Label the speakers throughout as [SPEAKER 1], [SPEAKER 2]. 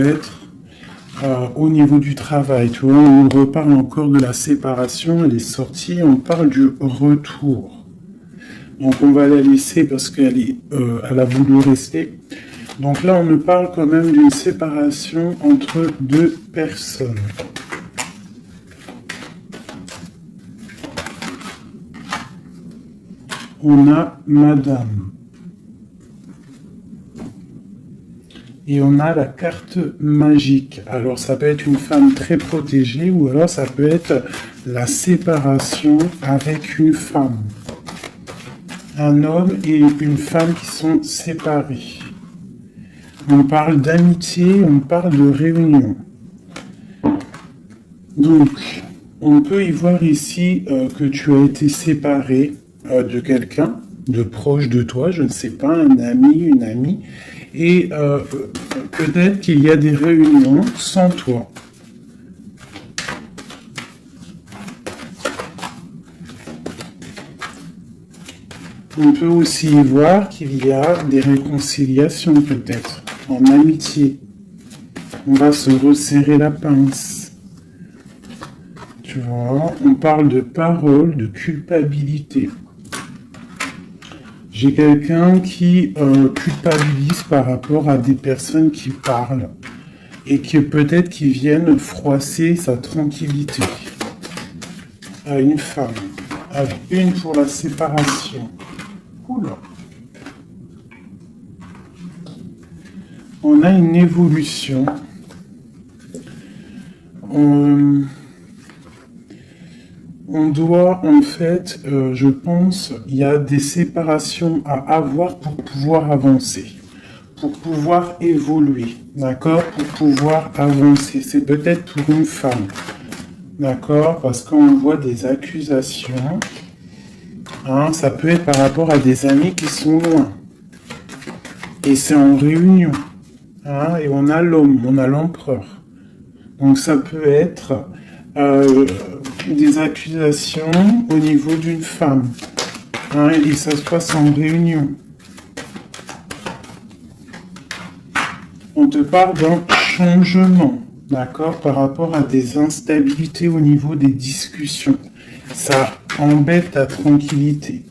[SPEAKER 1] être au niveau du travail. Tu vois, on reparle encore de la séparation, elle est sortie, on parle du retour. Donc on va la laisser parce elle a voulu rester. Donc là, on me parle quand même d'une séparation entre deux personnes. On a Madame. Et on a la carte magique. Alors ça peut être une femme très protégée ou alors ça peut être la séparation avec une femme. Un homme et une femme qui sont séparés. On parle d'amitié, on parle de réunion. Donc, on peut y voir ici que tu as été séparé de quelqu'un, de proche de toi, je ne sais pas, un ami, une amie, et peut-être qu'il y a des réunions sans toi. On peut aussi y voir qu'il y a des réconciliations peut-être, en amitié. On va se resserrer la pince. Tu vois, on parle de parole, de culpabilité. J'ai quelqu'un qui culpabilise par rapport à des personnes qui parlent et qui peut-être qui viennent froisser sa tranquillité. À une femme, avec une pour la séparation. Oula. On a une évolution. On doit, en fait, je pense, il y a des séparations à avoir pour pouvoir avancer, pour pouvoir évoluer, d'accord, pour pouvoir avancer. C'est peut-être pour une femme, d'accord, parce qu'on voit des accusations. Hein, ça peut être par rapport à des amis qui sont loin. Et c'est en réunion. Hein, et on a l'homme, on a l'empereur. Donc ça peut être des accusations au niveau d'une femme. Hein, et ça se passe en réunion. On te parle d'un changement, d'accord, par rapport à des instabilités au niveau des discussions. Ça embête ta tranquillité.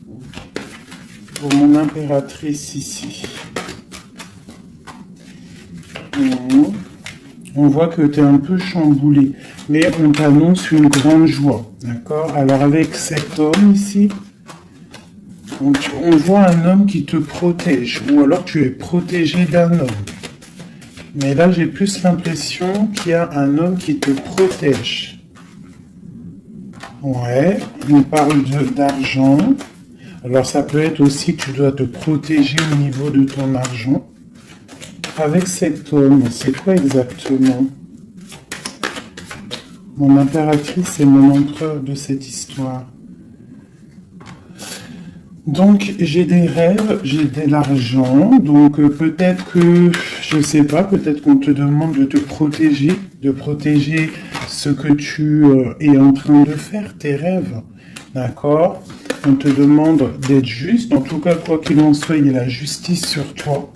[SPEAKER 1] Pour mon impératrice ici. On voit que tu es un peu chamboulé, mais on t'annonce une grande joie, d'accord? Alors avec cet homme ici, on voit un homme qui te protège, ou alors tu es protégé d'un homme. Mais là, j'ai plus l'impression qu'il y a un homme qui te protège. Ouais, on parle d'argent. Alors ça peut être aussi que tu dois te protéger au niveau de ton argent. Avec cet homme, c'est quoi exactement? Mon impératrice et mon empereur de cette histoire. Donc j'ai des rêves, j'ai de l'argent, donc peut-être que, je sais pas, peut-être qu'on te demande de te protéger, de protéger ce que tu es en train de faire, tes rêves, d'accord? On te demande d'être juste, en tout cas quoi qu'il en soit, il y a la justice sur toi.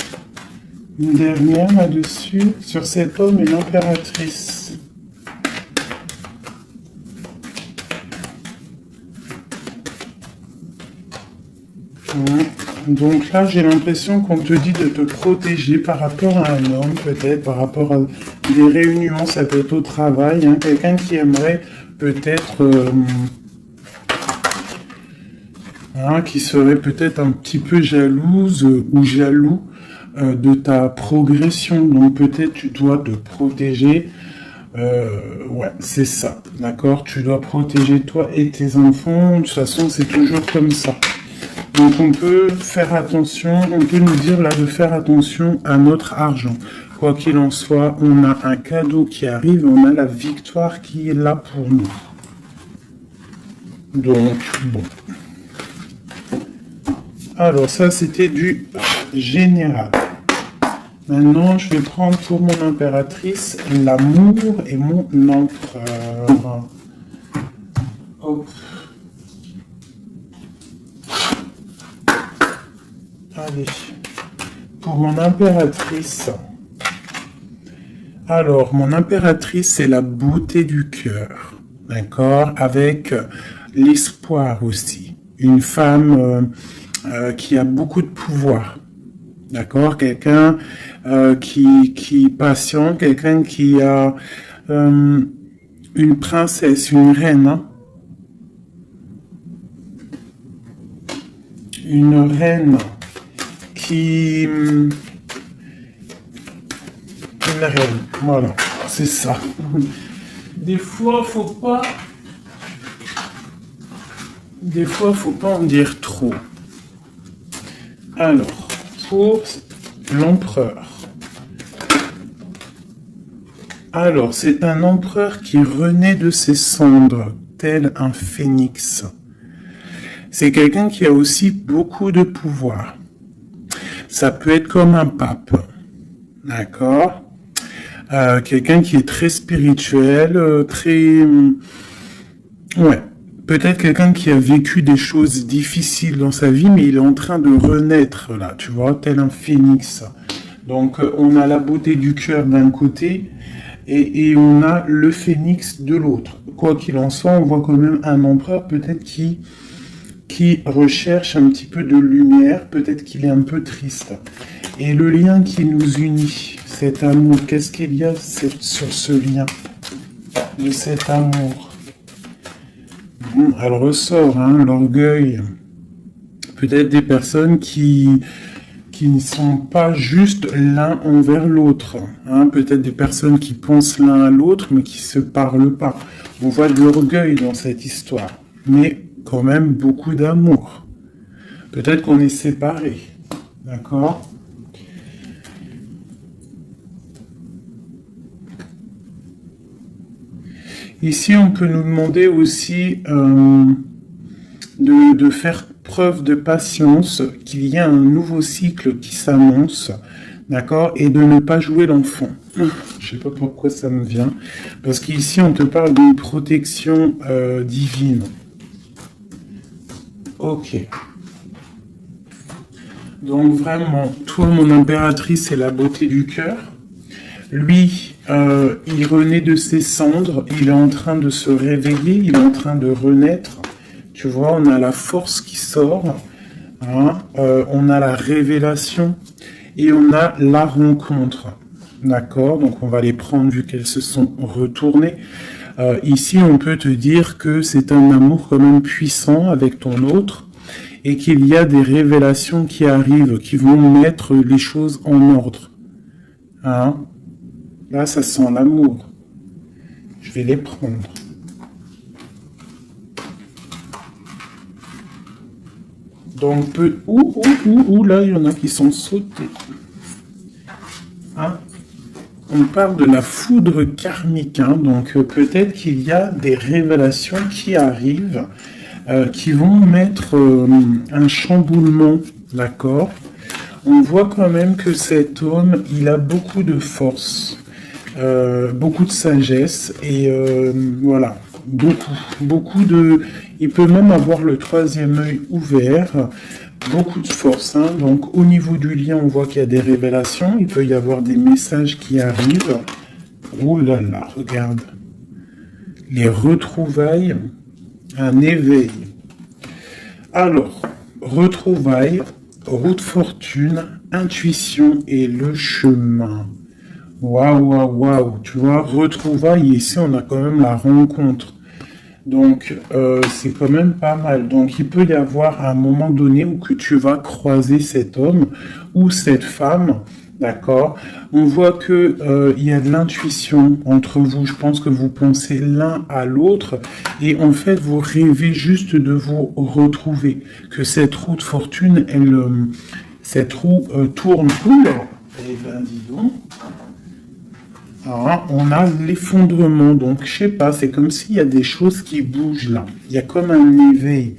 [SPEAKER 1] Une dernière là-dessus, sur cet homme et l'impératrice. Donc là, j'ai l'impression qu'on te dit de te protéger par rapport à un homme, peut-être, par rapport à des réunions, ça peut être au travail, hein, quelqu'un qui aimerait peut-être, qui serait peut-être un petit peu jalouse ou jaloux de ta progression. Donc peut-être tu dois te protéger. Ouais, c'est ça, d'accord? Tu dois protéger toi et tes enfants. De toute façon, c'est toujours comme ça. Donc on peut faire attention, on peut nous dire là de faire attention à notre argent. Quoi qu'il en soit, on a un cadeau qui arrive, on a la victoire qui est là pour nous. Donc, bon. Alors ça, c'était du général. Maintenant, je vais prendre pour mon impératrice l'amour et mon empereur. Hop. Allez. Pour mon impératrice, Alors, mon impératrice, c'est la beauté du cœur, d'accord, avec l'espoir aussi. Une femme qui a beaucoup de pouvoir, d'accord, quelqu'un qui patiente, quelqu'un qui a une princesse, une reine, hein. Une reine qui... Une reine, voilà, c'est ça. Des fois, faut pas... Des fois, faut pas en dire trop. Alors, pour l'empereur. Alors, c'est un empereur qui renaît de ses cendres, tel un phénix. C'est quelqu'un qui a aussi beaucoup de pouvoir. Ça peut être comme un pape, d'accord, quelqu'un qui est très spirituel, très... Ouais, peut-être quelqu'un qui a vécu des choses difficiles dans sa vie, mais il est en train de renaître, là, tu vois, tel un phénix. Donc, on a la beauté du cœur d'un côté, et on a le phénix de l'autre. Quoi qu'il en soit, on voit quand même un empereur peut-être qui recherche un petit peu de lumière, peut-être qu'il est un peu triste. Et le lien qui nous unit, cet amour, qu'est-ce qu'il y a sur ce lien de cet amour? Elle ressort, hein, l'orgueil. Peut-être des personnes qui ne sont pas juste l'un envers l'autre. Hein, peut-être des personnes qui pensent l'un à l'autre, mais qui se parlent pas. On voit de l'orgueil dans cette histoire. Mais quand même beaucoup d'amour. Peut-être qu'on est séparés, d'accord? Ici, on peut nous demander aussi de faire preuve de patience, qu'il y a un nouveau cycle qui s'annonce, d'accord? Et de ne pas jouer l'enfant. Je sais pas pourquoi ça me vient, parce qu'ici, on te parle d'une protection divine. Ok. Donc vraiment, toi, mon impératrice, c'est la beauté du cœur. Lui, il renaît de ses cendres, il est en train de se réveiller, il est en train de renaître. Tu vois, on a la force qui sort, hein, on a la révélation et on a la rencontre. D'accord? Donc on va les prendre vu qu'elles se sont retournées. Ici, on peut te dire que c'est un amour quand même puissant avec ton autre et qu'il y a des révélations qui arrivent, qui vont mettre les choses en ordre. Hein? Là, ça sent l'amour. Je vais les prendre. Donc, là, il y en a qui sont sautés. Hein? On parle de la foudre karmique, hein, donc peut-être qu'il y a des révélations qui arrivent, qui vont mettre un chamboulement, d'accord? On voit quand même que cet homme, il a beaucoup de force, beaucoup de sagesse, et voilà, beaucoup de... Il peut même avoir le troisième œil ouvert, beaucoup de force, hein. Donc au niveau du lien, on voit qu'il y a des révélations, il peut y avoir des messages qui arrivent. Oh là là, regarde. Les retrouvailles, un éveil. Alors, retrouvailles, route fortune, intuition et le chemin. Waouh, waouh, waouh. Tu vois, retrouvailles, ici on a quand même la rencontre. Donc, c'est quand même pas mal. Donc, il peut y avoir un moment donné où que tu vas croiser cet homme ou cette femme, d'accord? On voit que il y a de l'intuition entre vous. Je pense que vous pensez l'un à l'autre et en fait, vous rêvez juste de vous retrouver. Que cette roue de fortune, cette roue tourne. Oula! Eh ben, dis donc. Alors, on a l'effondrement, donc je sais pas, c'est comme s'il y a des choses qui bougent là. Il y a comme un éveil.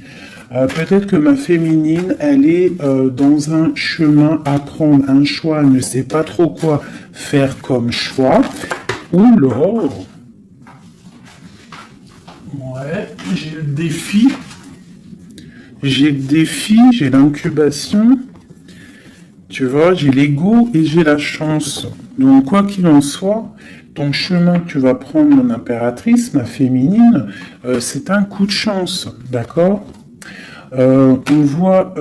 [SPEAKER 1] Peut-être que ma féminine, elle est dans un chemin à prendre, un choix, elle ne sait pas trop quoi faire comme choix. Ou là, ouais, j'ai le défi. J'ai le défi, j'ai l'incubation. Tu vois, j'ai l'ego et j'ai la chance. Donc, quoi qu'il en soit, ton chemin que tu vas prendre, mon impératrice, ma féminine, c'est un coup de chance, d'accord? On voit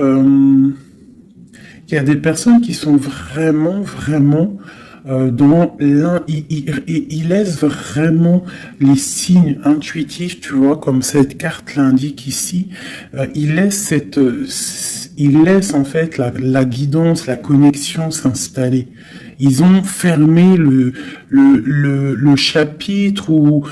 [SPEAKER 1] qu'il y a des personnes qui sont vraiment dans l'un, il laisse vraiment les signes intuitifs, tu vois, comme cette carte l'indique ici. Il laisse en fait la guidance, la connexion s'installer. Ils ont fermé le chapitre ou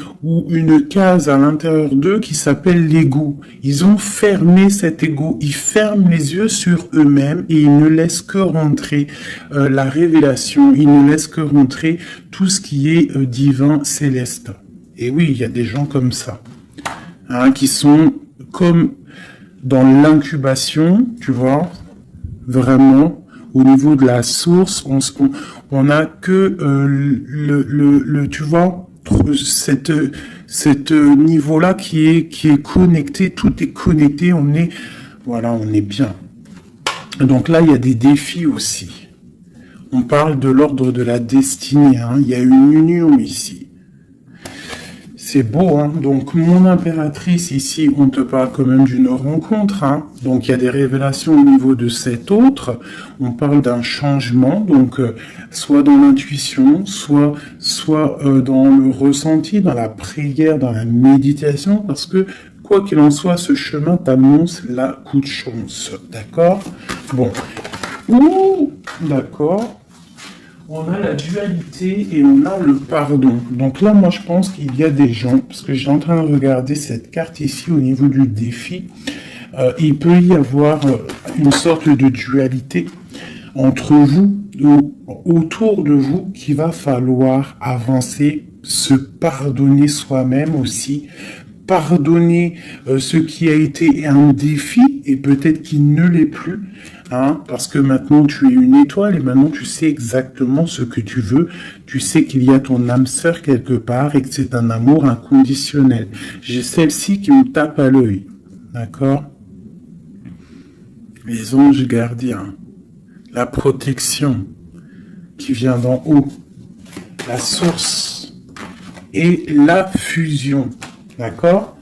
[SPEAKER 1] une case à l'intérieur d'eux qui s'appelle l'ego. Ils ont fermé cet ego. Ils ferment les yeux sur eux-mêmes et ils ne laissent que rentrer la révélation. Ils ne laissent que rentrer tout ce qui est divin, céleste. Et oui, il y a des gens comme ça, hein, qui sont comme dans l'incubation, tu vois, vraiment. Au niveau de la source, on a que tu vois, cette niveau-là qui est connecté, tout est connecté, on est bien. Donc là, il y a des défis aussi. On parle de l'ordre de la destinée, hein. Il y a une union ici. C'est beau, hein. Donc, mon impératrice, ici, on te parle quand même d'une rencontre, hein. Donc, il y a des révélations au niveau de cet autre. On parle d'un changement, donc, soit dans l'intuition, soit dans le ressenti, dans la prière, dans la méditation, parce que, quoi qu'il en soit, ce chemin t'annonce la coup de chance. D'accord? Bon. Ouh, d'accord. On a la dualité et on a le pardon. Donc là, moi, je pense qu'il y a des gens, parce que j'ai en train de regarder cette carte ici au niveau du défi, il peut y avoir une sorte de dualité entre vous, ou autour de vous, qu'il va falloir avancer, se pardonner soi-même aussi, pardonner ce qui a été un défi et peut-être qu'il ne l'est plus, hein, parce que maintenant tu es une étoile et maintenant tu sais exactement ce que tu veux, tu sais qu'il y a ton âme sœur quelque part et que c'est un amour inconditionnel. J'ai celle-ci qui me tape à l'œil, d'accord? Les anges gardiens, la protection qui vient d'en haut, la source et la fusion. D'accord?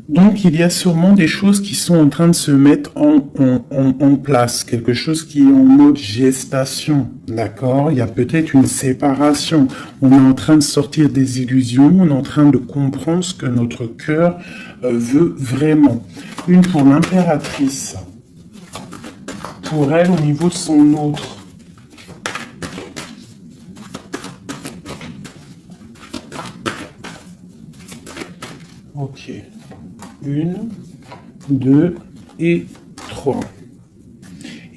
[SPEAKER 1] Donc, il y a sûrement des choses qui sont en train de se mettre en place. Quelque chose qui est en mode gestation. D'accord? Il y a peut-être une séparation. On est en train de sortir des illusions. On est en train de comprendre ce que notre cœur veut vraiment. Une pour l'impératrice. Pour elle, au niveau de son autre. Ok. 1, 2 et 3.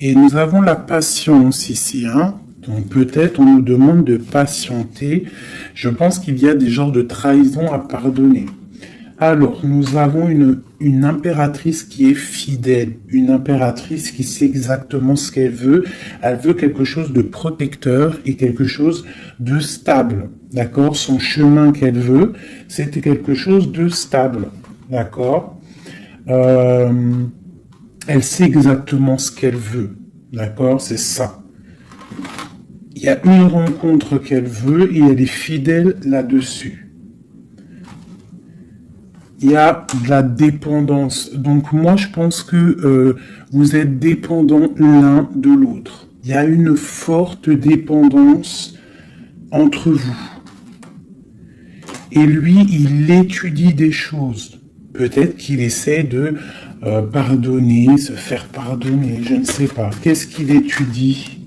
[SPEAKER 1] Et nous avons la patience ici, hein. Donc peut-être on nous demande de patienter. Je pense qu'il y a des genres de trahison à pardonner. Alors, nous avons une impératrice qui est fidèle, une impératrice qui sait exactement ce qu'elle veut. Elle veut quelque chose de protecteur et quelque chose de stable, d'accord? Son chemin qu'elle veut, c'était quelque chose de stable, d'accord? Elle sait exactement ce qu'elle veut, d'accord? C'est ça. Il y a une rencontre qu'elle veut et elle est fidèle là-dessus. Il y a de la dépendance. Donc moi, je pense que vous êtes dépendants l'un de l'autre. Il y a une forte dépendance entre vous. Et lui, il étudie des choses. Peut-être qu'il essaie de pardonner, se faire pardonner, je ne sais pas. Qu'est-ce qu'il étudie ?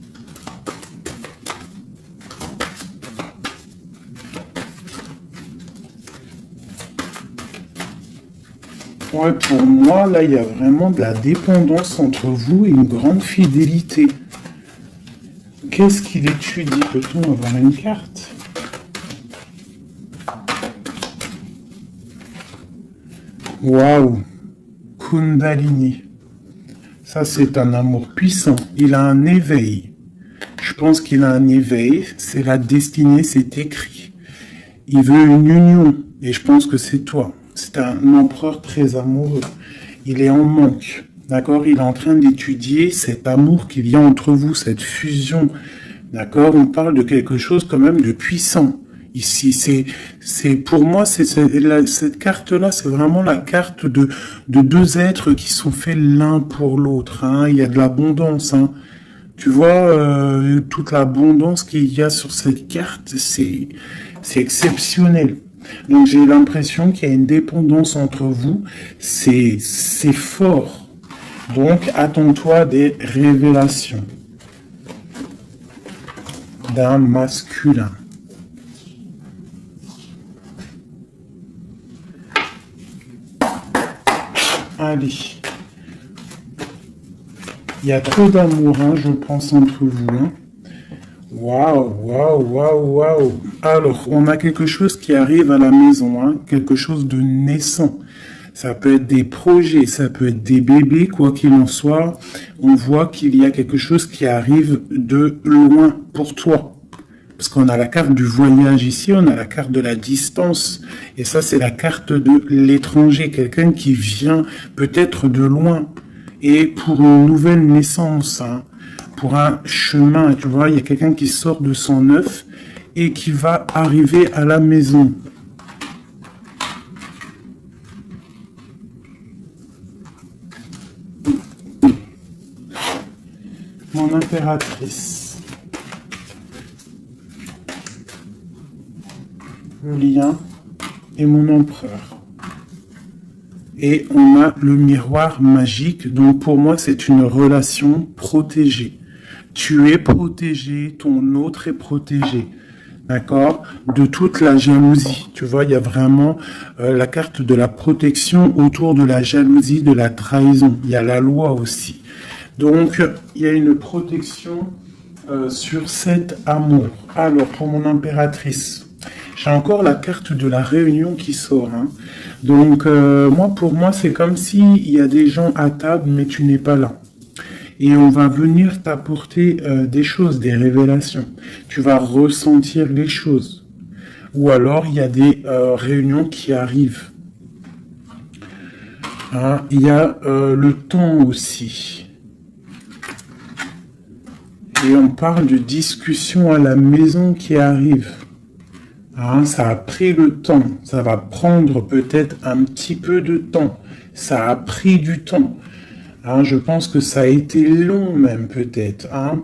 [SPEAKER 1] Ouais, pour moi, là, il y a vraiment de la dépendance entre vous et une grande fidélité. Qu'est-ce qu'il étudie? Peut-on avoir une carte? Waouh! Kundalini. Ça, c'est un amour puissant. Il a un éveil. Je pense qu'il a un éveil. C'est la destinée, c'est écrit. Il veut une union. Et je pense que c'est toi. C'est un empereur très amoureux. Il est en manque. D'accord? Il est en train d'étudier cet amour qu'il y a entre vous, cette fusion. D'accord? On parle de quelque chose quand même de puissant. Ici, pour moi, cette carte-là, c'est vraiment la carte de deux êtres qui sont faits l'un pour l'autre, hein. Il y a de l'abondance, hein. Tu vois, toute l'abondance qu'il y a sur cette carte, c'est exceptionnel. Donc, j'ai l'impression qu'il y a une dépendance entre vous. C'est fort. Donc, attends-toi à des révélations d'un masculin. Allez. Il y a trop d'amour, hein, je pense, entre vous. Hein. Waouh, waouh, waouh, waouh. Alors, on a quelque chose qui arrive à la maison, hein, quelque chose de naissant. Ça peut être des projets, ça peut être des bébés, quoi qu'il en soit. On voit qu'il y a quelque chose qui arrive de loin pour toi. Parce qu'on a la carte du voyage ici, on a la carte de la distance. Et ça, c'est la carte de l'étranger, quelqu'un qui vient peut-être de loin. Et pour une nouvelle naissance, hein, pour un chemin, tu vois, il y a quelqu'un qui sort de son œuf et qui va arriver à la maison. Mon impératrice. Le lien et mon empereur. Et on a le miroir magique. Donc pour moi, c'est une relation protégée. Tu es protégé, ton autre est protégé. D'accord? De toute la jalousie. Tu vois, il y a vraiment la carte de la protection autour de la jalousie, de la trahison. Il y a la loi aussi. Donc, il y a une protection sur cet amour. Alors, pour mon impératrice, j'ai encore la carte de la réunion qui sort. Hein. Donc, pour moi, c'est comme s'il y a des gens à table, mais tu n'es pas là. Et on va venir t'apporter des choses, des révélations. Tu vas ressentir les choses. Ou alors, il y a des réunions qui arrivent. Hein, il y a le temps aussi. Et on parle de discussion à la maison qui arrive. Hein, ça a pris le temps. Ça va prendre peut-être un petit peu de temps. Ça a pris du temps. Hein, je pense que ça a été long même peut-être. Hein.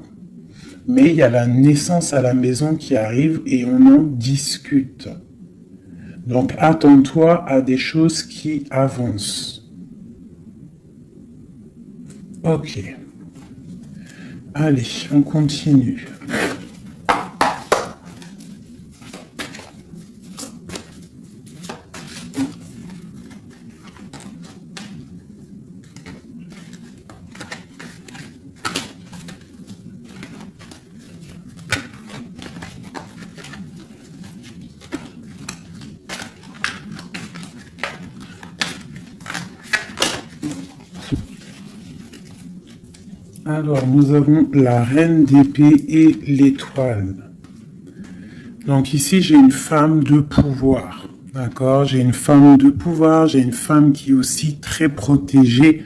[SPEAKER 1] Mais il y a la naissance à la maison qui arrive et on en discute. Donc attends-toi à des choses qui avancent. Ok. Allez, on continue. Alors, nous avons la reine d'épée et l'étoile. Donc ici, j'ai une femme de pouvoir. D'accord? J'ai une femme de pouvoir, j'ai une femme qui est aussi très protégée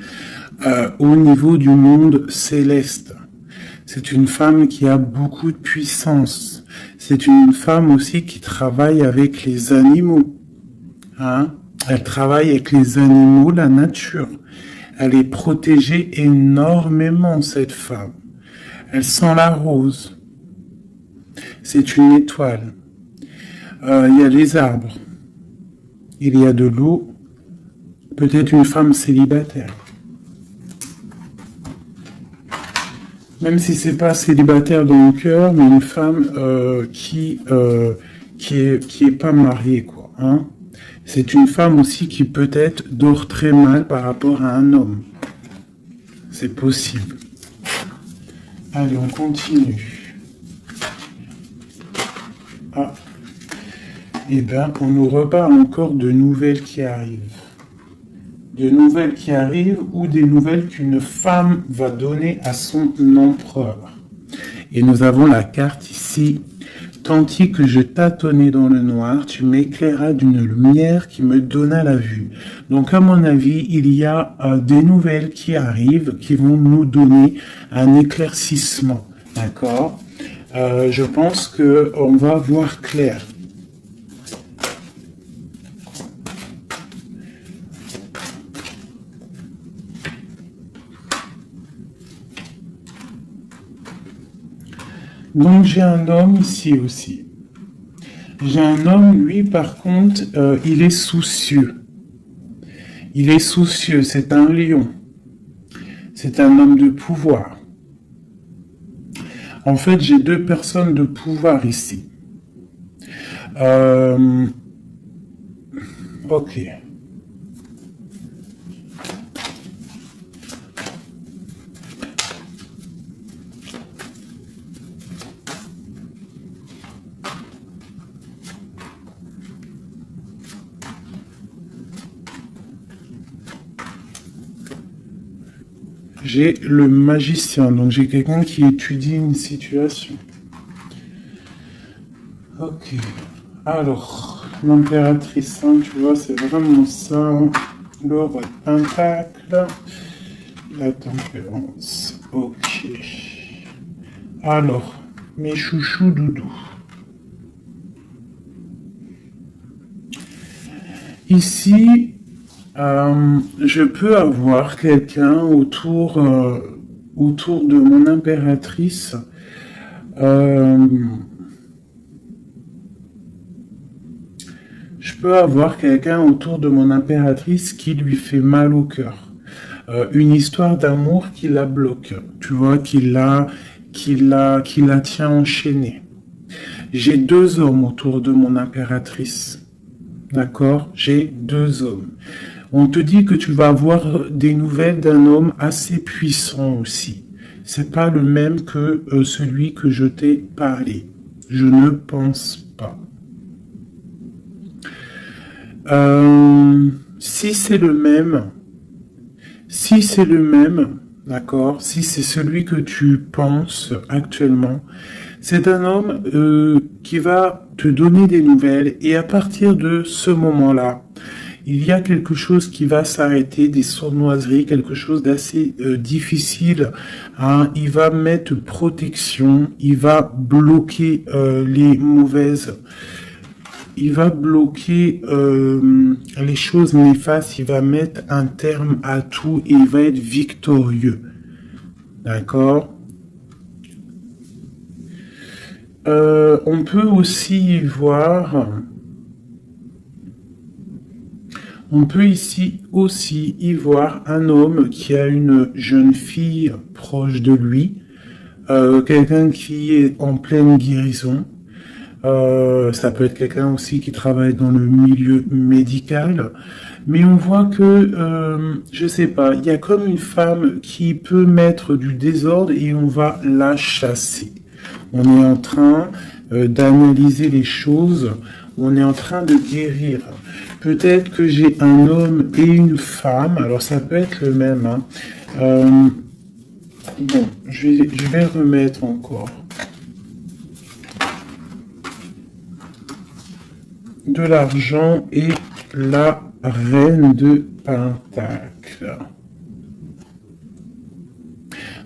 [SPEAKER 1] au niveau du monde céleste. C'est une femme qui a beaucoup de puissance. C'est une femme aussi qui travaille avec les animaux. Hein? Elle travaille avec les animaux, la nature. Elle est protégée énormément, cette femme. Elle sent la rose. C'est une étoile. Il y a les arbres. Il y a de l'eau. Peut-être une femme célibataire. Même si c'est pas célibataire dans le cœur, mais une femme qui est pas mariée, quoi. Hein? C'est une femme aussi qui peut-être dort très mal par rapport à un homme. C'est possible. Allez, on continue. Ah. Eh bien, on nous reparle encore de nouvelles qui arrivent. De nouvelles qui arrivent ou des nouvelles qu'une femme va donner à son empereur. Et nous avons la carte ici. Tandis que je tâtonnais dans le noir, tu m'éclairas d'une lumière qui me donna la vue. Donc, à mon avis, il y a des nouvelles qui arrivent, qui vont nous donner un éclaircissement. D'accord? Je pense que on va voir clair. Donc j'ai un homme ici aussi. J'ai un homme, lui par contre, il est soucieux. Il est soucieux, c'est un lion. C'est un homme de pouvoir. En fait, j'ai deux personnes de pouvoir ici. Ok. J'ai le magicien, donc j'ai quelqu'un qui étudie une situation. Ok. Alors, l'impératrice, hein, tu vois, c'est vraiment ça. Le roi de pentacle. La tempérance. Ok. Alors, mes chouchous doudous. Ici, je peux avoir quelqu'un autour de mon impératrice. Je peux avoir quelqu'un autour de mon impératrice qui lui fait mal au cœur. Une histoire d'amour qui la bloque, tu vois, qui la tient enchaînée. J'ai deux hommes autour de mon impératrice. D'accord? J'ai deux hommes. On te dit que tu vas avoir des nouvelles d'un homme assez puissant aussi. C'est pas le même que celui que je t'ai parlé. Je ne pense pas. Si c'est le même, d'accord, si c'est celui que tu penses actuellement, c'est un homme qui va te donner des nouvelles et à partir de ce moment-là, il y a quelque chose qui va s'arrêter, des sournoiseries, quelque chose d'assez difficile. Hein. Il va mettre protection, il va bloquer les mauvaises. Il va bloquer les choses néfastes, il va mettre un terme à tout et il va être victorieux. D'accord? On peut aussi voir... On peut ici aussi y voir un homme qui a une jeune fille proche de lui, quelqu'un qui est en pleine guérison. Ça peut être quelqu'un aussi qui travaille dans le milieu médical. Mais on voit que, je sais pas, il y a comme une femme qui peut mettre du désordre et on va la chasser. On est en train d'analyser les choses, on est en train de guérir. Peut-être que j'ai un homme et une femme, alors ça peut être le même. Hein. Bon, je vais remettre encore. De l'argent et la reine de Pentacle.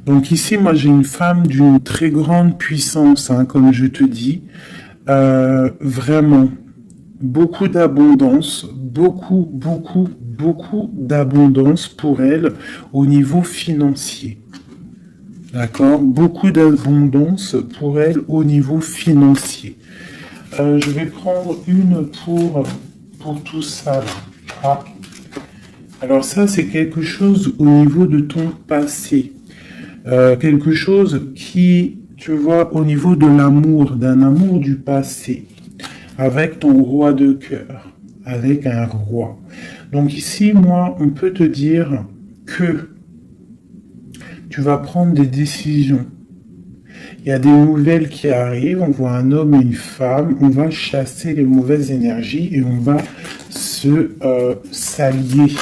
[SPEAKER 1] Donc ici, moi j'ai une femme d'une très grande puissance, hein, comme je te dis. Vraiment, beaucoup d'abondance, beaucoup d'abondance pour elle au niveau financier. D'accord? Beaucoup d'abondance pour elle au niveau financier. Je vais prendre une pour tout ça. Ah. Alors ça, c'est quelque chose au niveau de ton passé. Quelque chose qui, tu vois, au niveau de l'amour, d'un amour du passé, avec ton roi de cœur, avec un roi. Donc ici, moi, on peut te dire que tu vas prendre des décisions. Il y a des nouvelles qui arrivent, on voit un homme et une femme, on va chasser les mauvaises énergies et on va se s'allier.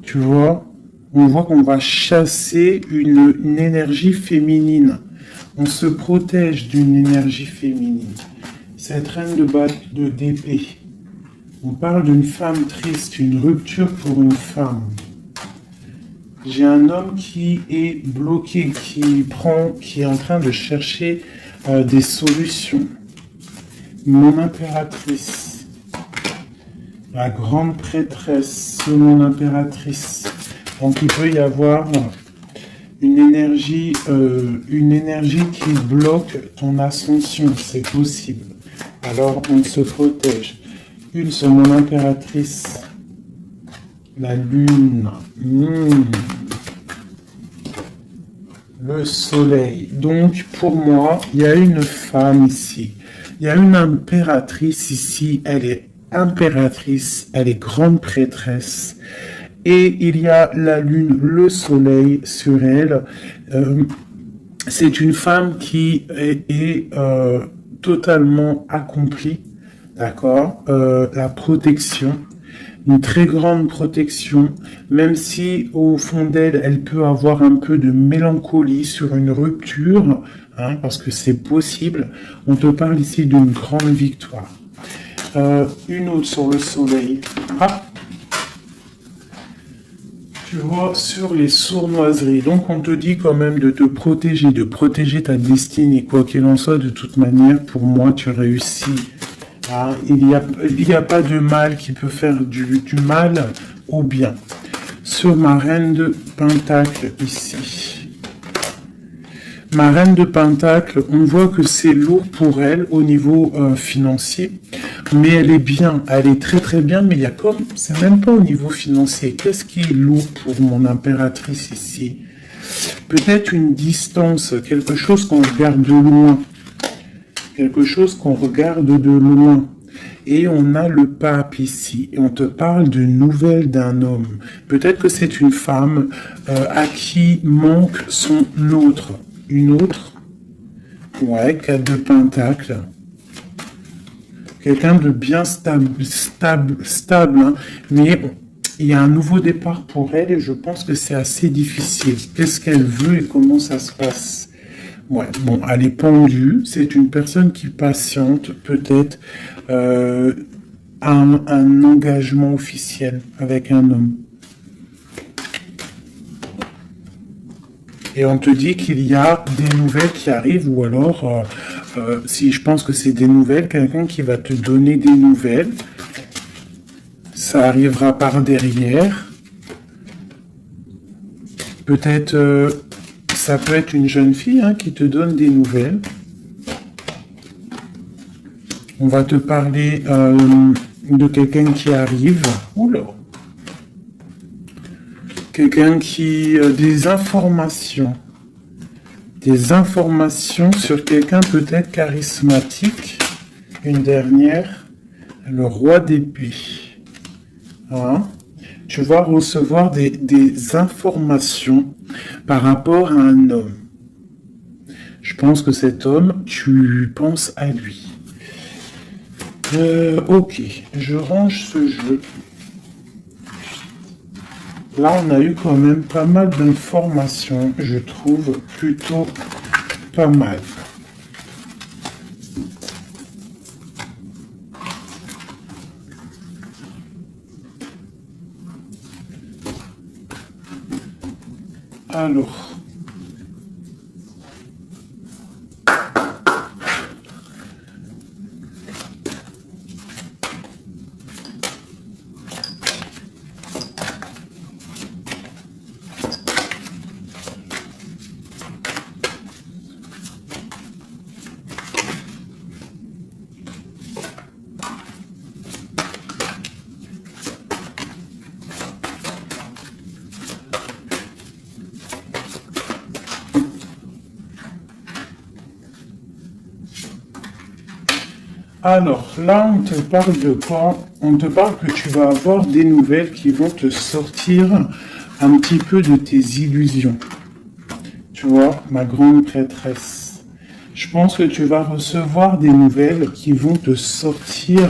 [SPEAKER 1] Tu vois, on voit qu'on va chasser une énergie féminine. On se protège d'une énergie féminine. Cette reine d'épée. On parle d'une femme triste, une rupture pour une femme. J'ai un homme qui est bloqué, qui est en train de chercher des solutions. Mon impératrice, la grande prêtresse, mon impératrice. Donc il peut y avoir une énergie qui bloque ton ascension, c'est possible. Alors on se protège. Une sur mon impératrice, la lune, le soleil. Donc pour moi, il y a une femme ici. Il y a une impératrice ici. Elle est impératrice, elle est grande prêtresse. Et il y a la lune, le soleil sur elle. C'est une femme qui est totalement accomplie, d'accord, la protection, une très grande protection, même si au fond d'elle, elle peut avoir un peu de mélancolie sur une rupture, hein, parce que c'est possible. On te parle ici d'une grande victoire. Une autre sur le soleil. Ah, tu vois, sur les sournoiseries. Donc, on te dit quand même de te protéger, de protéger ta destinée. Quoi qu'il en soit, de toute manière, pour moi, tu réussis. Ah, il y a pas de mal qui peut faire du mal au bien. Sur ma reine de Pentacle, ici. Ma reine de Pentacle, on voit que c'est lourd pour elle au niveau financier. Mais elle est bien, elle est très très bien, mais il y a comme, c'est même pas au niveau financier. Qu'est-ce qui est lourd pour mon impératrice ici? Peut-être une distance, quelque chose qu'on regarde de loin. Quelque chose qu'on regarde de loin. Et on a le pape ici. Et on te parle de nouvelles d'un homme. Peut-être que c'est une femme à qui manque son autre. Une autre. Ouais, 4 de Pentacle. Quelqu'un de bien stable, hein. Mais il y a un nouveau départ pour elle et je pense que c'est assez difficile. Qu'est-ce qu'elle veut et comment ça se passe? Ouais, bon, elle est pendue. C'est une personne qui patiente, peut-être un engagement officiel avec un homme. Et on te dit qu'il y a des nouvelles qui arrivent, ou alors, si je pense que c'est des nouvelles, quelqu'un qui va te donner des nouvelles, ça arrivera par derrière. Peut-être, ça peut être une jeune fille hein, qui te donne des nouvelles. On va te parler de quelqu'un qui arrive. Oula. Quelqu'un qui... des informations sur quelqu'un peut-être charismatique. Une dernière, le roi d'épée. Hein? Tu vas recevoir des informations par rapport à un homme. Je pense que cet homme, tu penses à lui. Ok, je range ce jeu. Là, on a eu quand même pas mal d'informations, je trouve plutôt pas mal. Alors... Alors, là, on te parle de quoi? On te parle que tu vas avoir des nouvelles qui vont te sortir un petit peu de tes illusions. Tu vois, ma grande prêtresse. Je pense que tu vas recevoir des nouvelles qui vont te sortir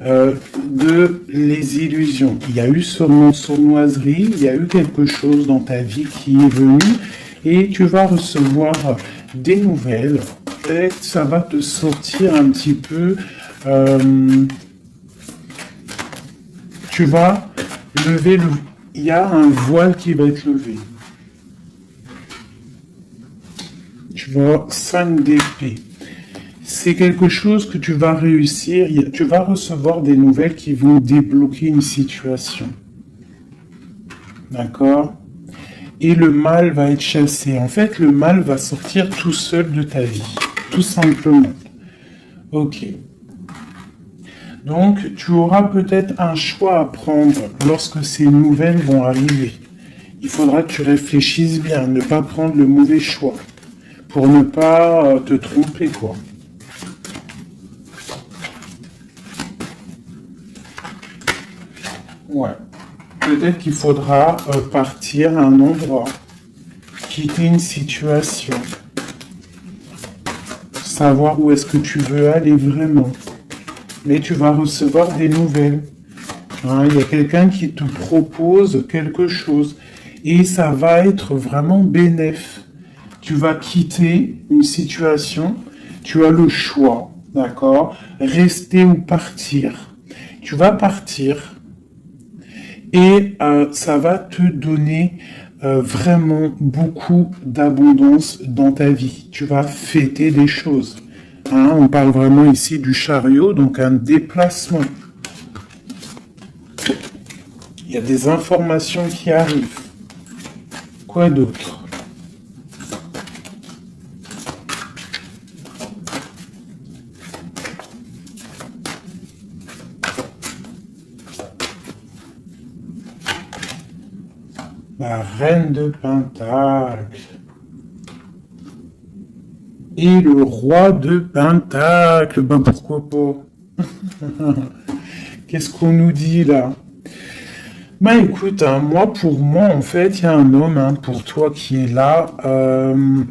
[SPEAKER 1] de les illusions. Il y a eu sournoiserie, il y a eu quelque chose dans ta vie qui est venu et tu vas recevoir des nouvelles. Et ça va te sortir un petit peu. Tu vas lever il y a un voile qui va être levé. Tu vois, 5 d'épée. C'est quelque chose que tu vas réussir. Tu vas recevoir des nouvelles qui vont débloquer une situation. D'accord? Et le mal va être chassé. En fait, le mal va sortir tout seul de ta vie. Tout simplement. Ok. Donc, tu auras peut-être un choix à prendre lorsque ces nouvelles vont arriver. Il faudra que tu réfléchisses bien, ne pas prendre le mauvais choix. Pour ne pas te tromper, quoi. Ouais. Peut-être qu'il faudra partir à un endroit, quitter une situation, savoir où est-ce que tu veux aller vraiment. Mais tu vas recevoir des nouvelles. Hein, il y a quelqu'un qui te propose quelque chose et ça va être vraiment bénéf. Tu vas quitter une situation, tu as le choix, d'accord? Rester ou partir. Tu vas partir et ça va te donner vraiment beaucoup d'abondance dans ta vie. Tu vas fêter des choses. Hein, on parle vraiment ici du chariot, donc un déplacement. Il y a des informations qui arrivent. Quoi d'autre? La reine de Pentacle. Et le roi de Pentacle. Ben pourquoi pas? Qu'est-ce qu'on nous dit là? Bah écoute, hein, pour moi, en fait, il y a un homme, hein, pour toi qui est là.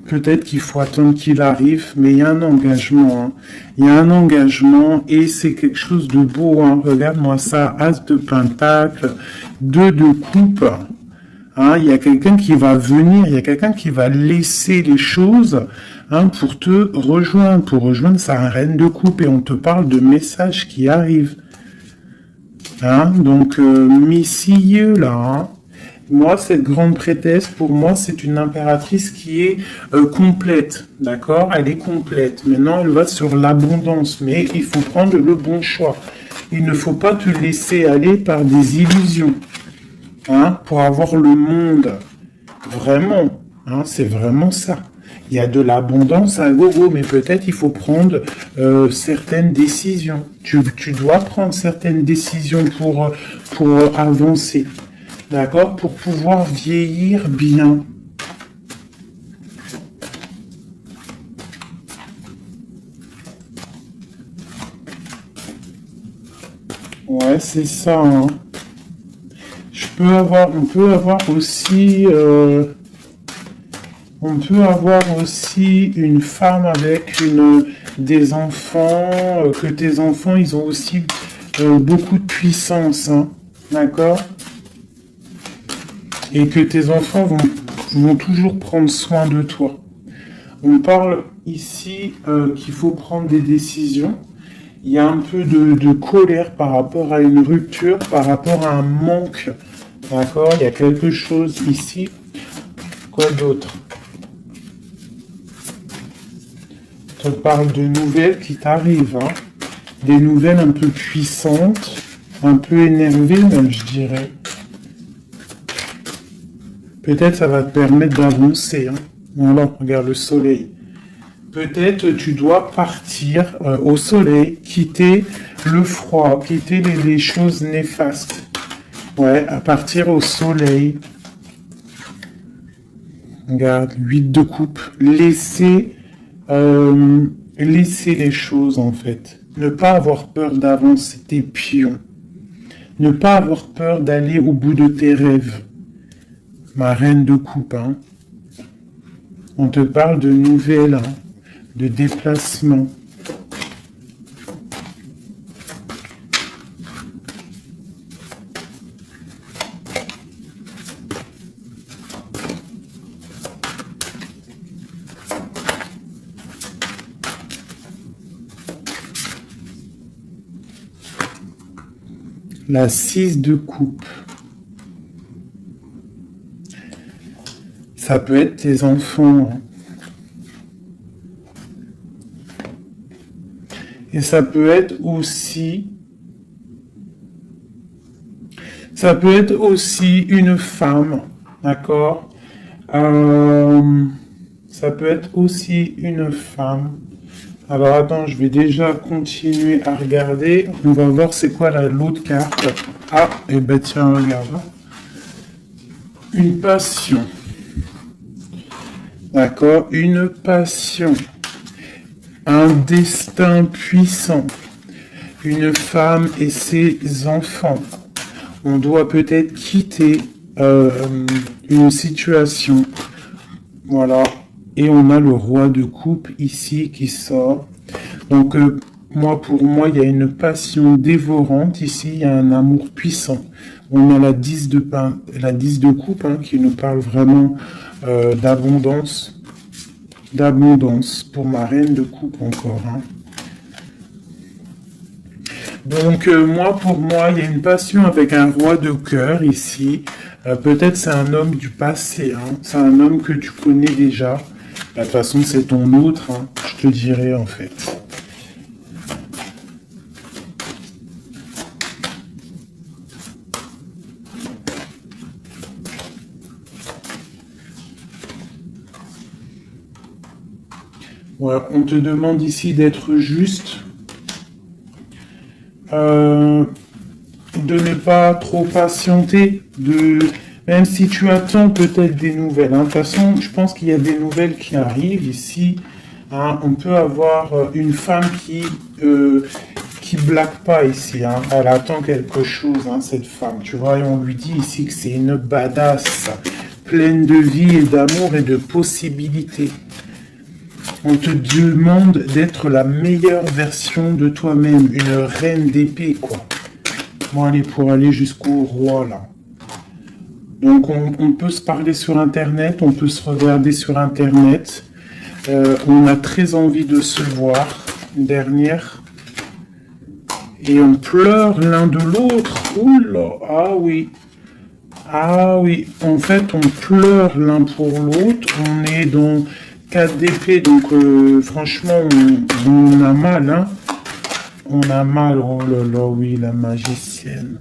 [SPEAKER 1] Peut-être qu'il faut attendre qu'il arrive, mais il y a un engagement. Hein. Il y a un engagement et c'est quelque chose de beau. Hein. Regarde-moi ça, As de Pentacle, 2 de coupe. Hein, il y a quelqu'un qui va venir, il y a quelqu'un qui va laisser les choses pour te rejoindre. Pour rejoindre sa reine de coupe et on te parle de messages qui arrivent. Donc, messieurs, là, moi, cette grande prêtresse, pour moi, c'est une impératrice qui est complète, d'accord? Elle est complète. Maintenant, elle va sur l'abondance, mais il faut prendre le bon choix. Il ne faut pas te laisser aller par des illusions, pour avoir le monde. Vraiment, c'est vraiment ça. Il y a de l'abondance à gogo, mais peut-être il faut prendre certaines décisions. Tu dois prendre certaines décisions pour avancer. D'accord? Pour pouvoir vieillir bien. Ouais, c'est ça. Hein. On peut avoir aussi... on peut avoir aussi une femme avec des enfants, que tes enfants, ils ont aussi beaucoup de puissance, d'accord? Et que tes enfants vont toujours prendre soin de toi. On parle ici qu'il faut prendre des décisions. Il y a un peu de colère par rapport à une rupture, par rapport à un manque, d'accord? Il y a quelque chose ici. Quoi d'autre? Je te parle de nouvelles qui t'arrivent, des nouvelles un peu puissantes, un peu énervées même, je dirais. Peut-être ça va te permettre d'avancer. Voilà, regarde le soleil. Peut-être tu dois partir au soleil, quitter le froid, quitter les choses néfastes. Ouais, à partir au soleil. Regarde, 8 de coupe. Laisser les choses, en fait. Ne pas avoir peur d'avancer tes pions. Ne pas avoir peur d'aller au bout de tes rêves. Ma reine de coupe, On te parle de nouvelles, de déplacement. La 6 de coupe. Ça peut être tes enfants. Hein. Et ça peut être aussi... Ça peut être aussi une femme, d'accord? Ça peut être aussi une femme. Alors attends, je vais déjà continuer à regarder. On va voir c'est quoi l'autre carte. Ah, et ben tiens, regarde. Une passion. D'accord? Une passion. Un destin puissant. Une femme et ses enfants. On doit peut-être quitter une situation. Voilà. Et on a le roi de coupe ici qui sort. Donc, pour moi, il y a une passion dévorante. Ici, il y a un amour puissant. On a la 10 de coupe hein, qui nous parle vraiment d'abondance. D'abondance pour ma reine de coupe encore. Hein. Donc, pour moi, il y a une passion avec un roi de cœur ici. Peut-être c'est un homme du passé. Hein. C'est un homme que tu connais déjà. De toute façon, c'est ton autre. Hein. Je te dirai en fait. Ouais, on te demande ici d'être juste. De ne pas trop patienter, même si tu attends peut-être des nouvelles. Hein. De toute façon, je pense qu'il y a des nouvelles qui arrivent ici. Hein. On peut avoir une femme qui blague pas ici. Hein. Elle attend quelque chose, hein, cette femme. Tu vois, et on lui dit ici que c'est une badass, pleine de vie et d'amour et de possibilités. On te demande d'être la meilleure version de toi-même, une reine d'épée, quoi. Bon, allez, pour aller jusqu'au roi, là. Donc, on peut se parler sur Internet, on peut se regarder sur Internet. On a très envie de se voir. Une dernière. Et on pleure l'un de l'autre. Oula, ah oui. Ah oui, en fait, on pleure l'un pour l'autre. On est dans 4 d'épée, donc franchement, on a mal, hein. On a mal, oh là là, oui, la magicienne.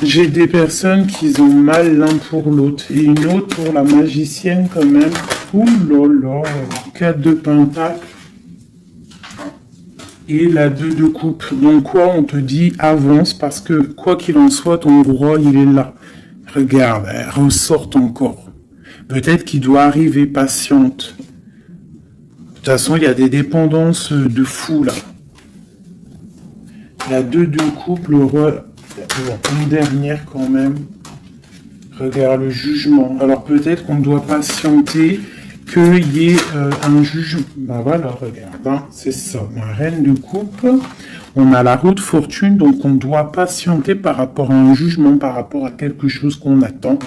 [SPEAKER 1] J'ai des personnes qui ont mal l'un pour l'autre. Et une autre pour la magicienne quand même. Ouh là là, 4 de pentacle. Et la 2 de coupe. Donc quoi, on te dit avance parce que quoi qu'il en soit, ton roi, il est là. Regarde, elle ressort encore. Peut-être qu'il doit arriver patiente. De toute façon, il y a des dépendances de fou là. La 2 de coupe, le roi, une dernière quand même. Regarde le jugement. Alors peut-être qu'on doit patienter qu'il y ait un jugement. Ben voilà, regarde, hein, c'est ça. La reine de coupe. On a la roue de fortune, donc on doit patienter par rapport à un jugement, par rapport à quelque chose qu'on attend.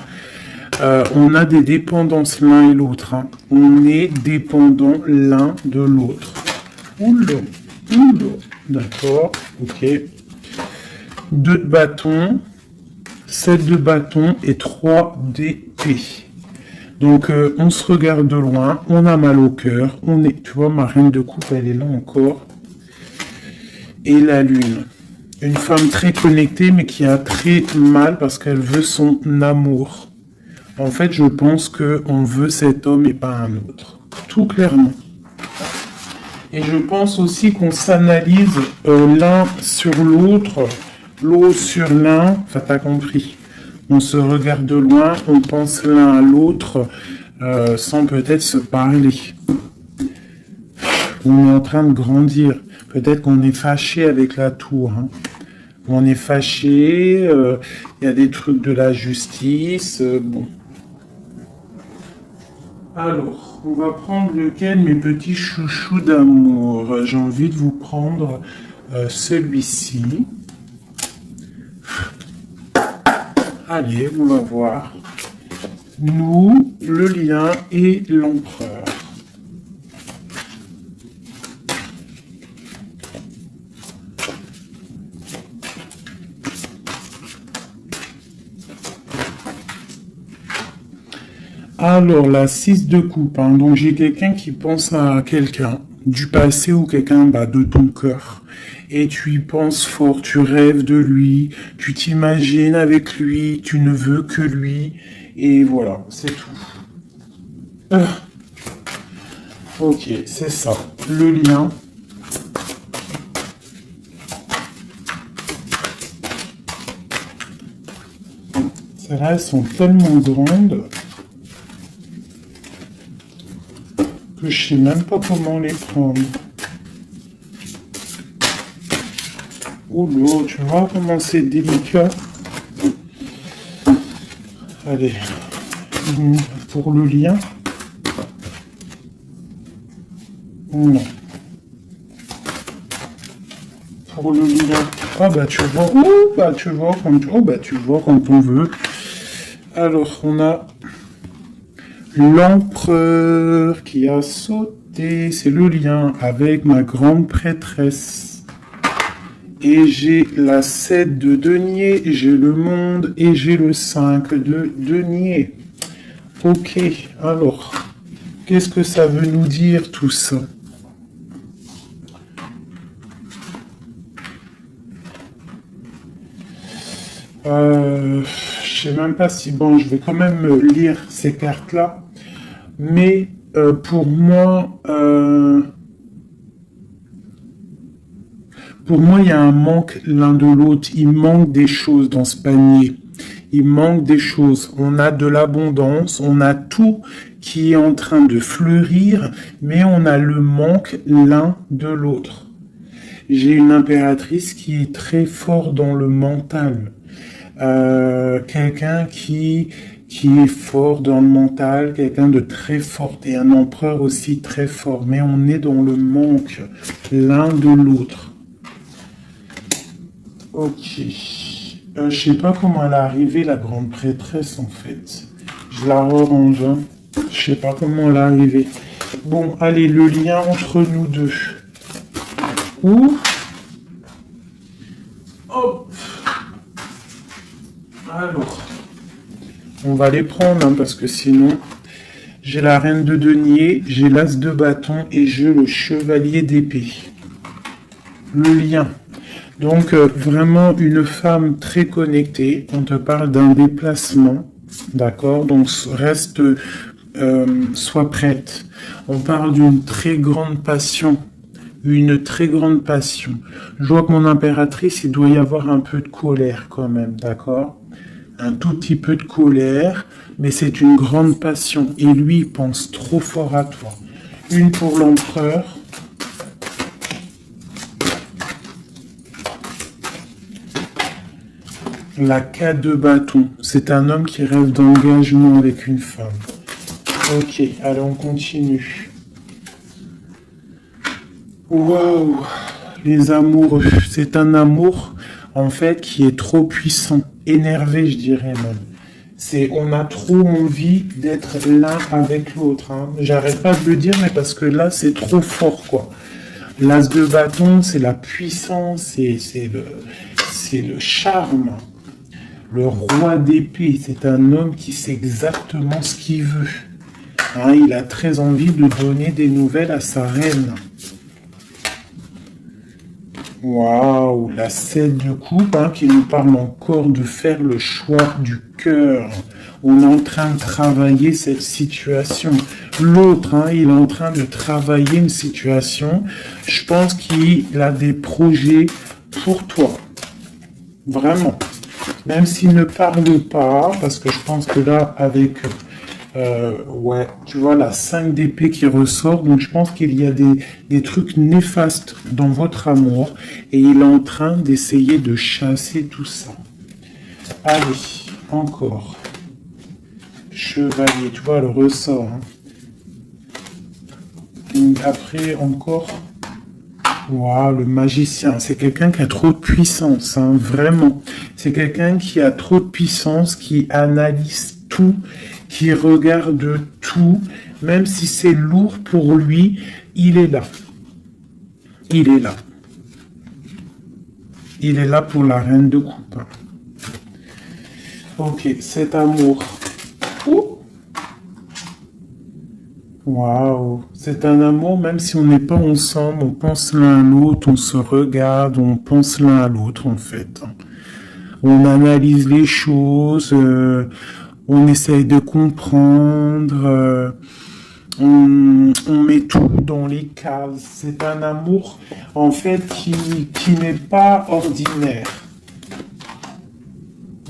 [SPEAKER 1] On a des dépendances l'un et l'autre. Hein. On est dépendant l'un de l'autre. Oula, oula. D'accord, ok. 2 de bâton, 7 de bâton et 3 d'épée. Donc on se regarde de loin, on a mal au cœur, tu vois, ma reine de coupe, elle est là encore. Et la lune. Une femme très connectée, mais qui a très mal parce qu'elle veut son amour. En fait, je pense qu'on veut cet homme et pas un autre. Tout clairement. Et je pense aussi qu'on s'analyse l'un sur l'autre, l'autre sur l'un. Enfin, t'as compris. On se regarde de loin, on pense l'un à l'autre, sans peut-être se parler. On est en train de grandir. Peut-être qu'on est fâché avec la tour. Hein. On est fâché, il y a des trucs de la justice, bon. Alors, on va prendre lequel, mes petits chouchous d'amour. J'ai envie de vous prendre celui-ci. Allez, on va voir. Nous, le lien et l'empereur. Alors, la 6 de coupe, hein. Donc j'ai quelqu'un qui pense à quelqu'un du passé ou quelqu'un de ton cœur. Et tu y penses fort, tu rêves de lui, tu t'imagines avec lui, tu ne veux que lui. Et voilà, c'est tout. Euh, ok, c'est ça. Le lien. Celles-là, elles sont tellement grandes que je sais même pas comment les prendre. Oh là, tu vois comment c'est délicat. Allez, pour le lien. Non. Pour le lien. Ah bah tu vois. Oh bah tu vois quand tu vois quand on veut. Alors on a l'empereur qui a sauté. C'est le lien avec ma grande prêtresse. Et j'ai la 7 de denier, j'ai le monde et j'ai le 5 de denier. Ok, alors, qu'est-ce que ça veut nous dire tout ça? Je sais même pas si... Bon, je vais quand même lire ces cartes-là. Mais pour moi, il y a un manque l'un de l'autre. Il manque des choses dans ce panier. Il manque des choses. On a de l'abondance, on a tout qui est en train de fleurir, mais on a le manque l'un de l'autre. J'ai une impératrice qui est très fort dans le mental. Quelqu'un qui est fort dans le mental, quelqu'un de très fort, et un empereur aussi très fort, mais on est dans le manque l'un de l'autre. Ok. Je sais pas comment elle est arrivée, la grande prêtresse, en fait. Je la rerange. Hein. Je sais pas comment elle est arrivée. Bon, allez, le lien entre nous deux. Ouh. Hop. Alors. On va les prendre, hein, parce que sinon... J'ai la reine de denier, j'ai l'as de bâton et j'ai le chevalier d'épée. Le lien. Donc, vraiment une femme très connectée. On te parle d'un déplacement. D'accord? Donc, reste, sois prête. On parle d'une très grande passion. Une très grande passion. Je vois que mon impératrice, il doit y avoir un peu de colère quand même. D'accord? Un tout petit peu de colère, mais c'est une grande passion. Et lui, il pense trop fort à toi. Une pour l'empereur. La 4 de bâton. C'est un homme qui rêve d'engagement avec une femme. Ok, allez, on continue. Waouh, les amoureux. C'est un amour, en fait, qui est trop puissant. Énervé, je dirais même. On a trop envie d'être l'un avec l'autre. Hein. J'arrête pas de le dire, mais parce que là, c'est trop fort, quoi. L'as de bâton, c'est la puissance, c'est le charme. Le roi d'épée, c'est un homme qui sait exactement ce qu'il veut. Hein, il a très envie de donner des nouvelles à sa reine. Waouh, la 7 de coupe qui nous parle encore de faire le choix du cœur. On est en train de travailler cette situation. L'autre, il est en train de travailler une situation. Je pense qu'il a des projets pour toi. Vraiment. Même s'il ne parle pas, parce que je pense que là, avec... tu vois la 5 d'épée qui ressort, donc je pense qu'il y a des trucs néfastes dans votre amour et il est en train d'essayer de chasser tout ça. Allez, encore. Chevalier, tu vois le ressort. Hein. Après, encore. Waouh, le magicien, c'est quelqu'un qui a trop de puissance, hein, vraiment. C'est quelqu'un qui a trop de puissance, qui analyse tout, qui regarde tout, même si c'est lourd pour lui, il est là. Il est là. Il est là pour la reine de coupe. Ok, cet amour. Ouh. Waouh, c'est un amour, même si on n'est pas ensemble, on pense l'un à l'autre, on se regarde, on pense l'un à l'autre en fait. On analyse les choses, on essaye de comprendre, on met tout dans les cases. C'est un amour en fait qui n'est pas ordinaire.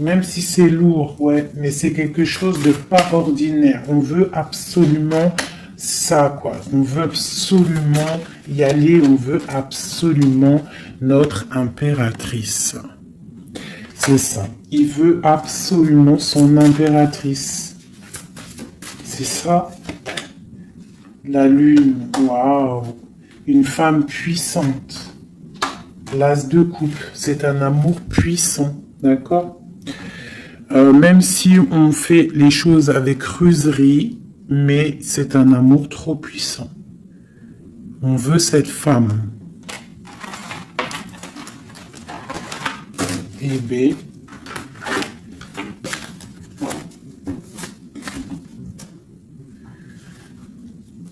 [SPEAKER 1] Même si c'est lourd, ouais, mais c'est quelque chose de pas ordinaire. On veut absolument ça, quoi. On veut absolument y aller, on veut absolument notre impératrice. C'est ça. Il veut absolument son impératrice. C'est ça. La lune, waouh. Une femme puissante. L'as de coupe, c'est un amour puissant, d'accord? Même si on fait les choses avec ruserie, mais c'est un amour trop puissant. On veut cette femme. Et B.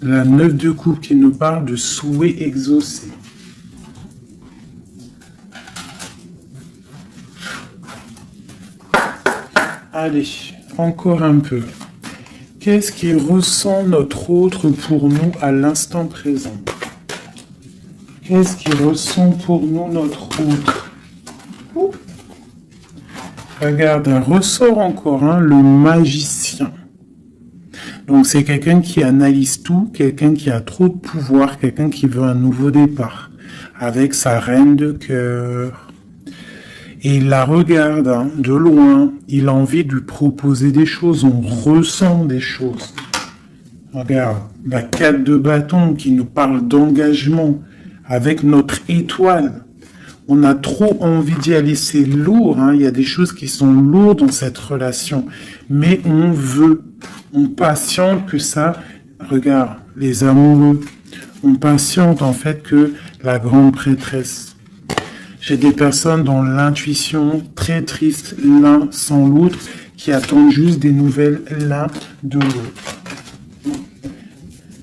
[SPEAKER 1] La 9 de coupe qui nous parle de souhait exaucé. Allez, encore un peu. Qu'est-ce qui ressent notre autre pour nous à l'instant présent? Qu'est-ce qui ressent pour nous notre autre? Regarde, un ressort encore, hein, le magicien. Donc c'est quelqu'un qui analyse tout, quelqu'un qui a trop de pouvoir, quelqu'un qui veut un nouveau départ, avec sa reine de cœur. Et il la regarde hein, de loin, il a envie de lui proposer des choses, on ressent des choses. Regarde, la 4 de bâton qui nous parle d'engagement avec notre étoile. On a trop envie d'y aller, c'est lourd, hein. Il y a des choses qui sont lourdes dans cette relation. Mais on veut, on patiente que ça, regarde, les amoureux, on patiente en fait que la grande prêtresse. J'ai des personnes dont l'intuition très triste l'un sans l'autre, qui attendent juste des nouvelles l'un de l'autre.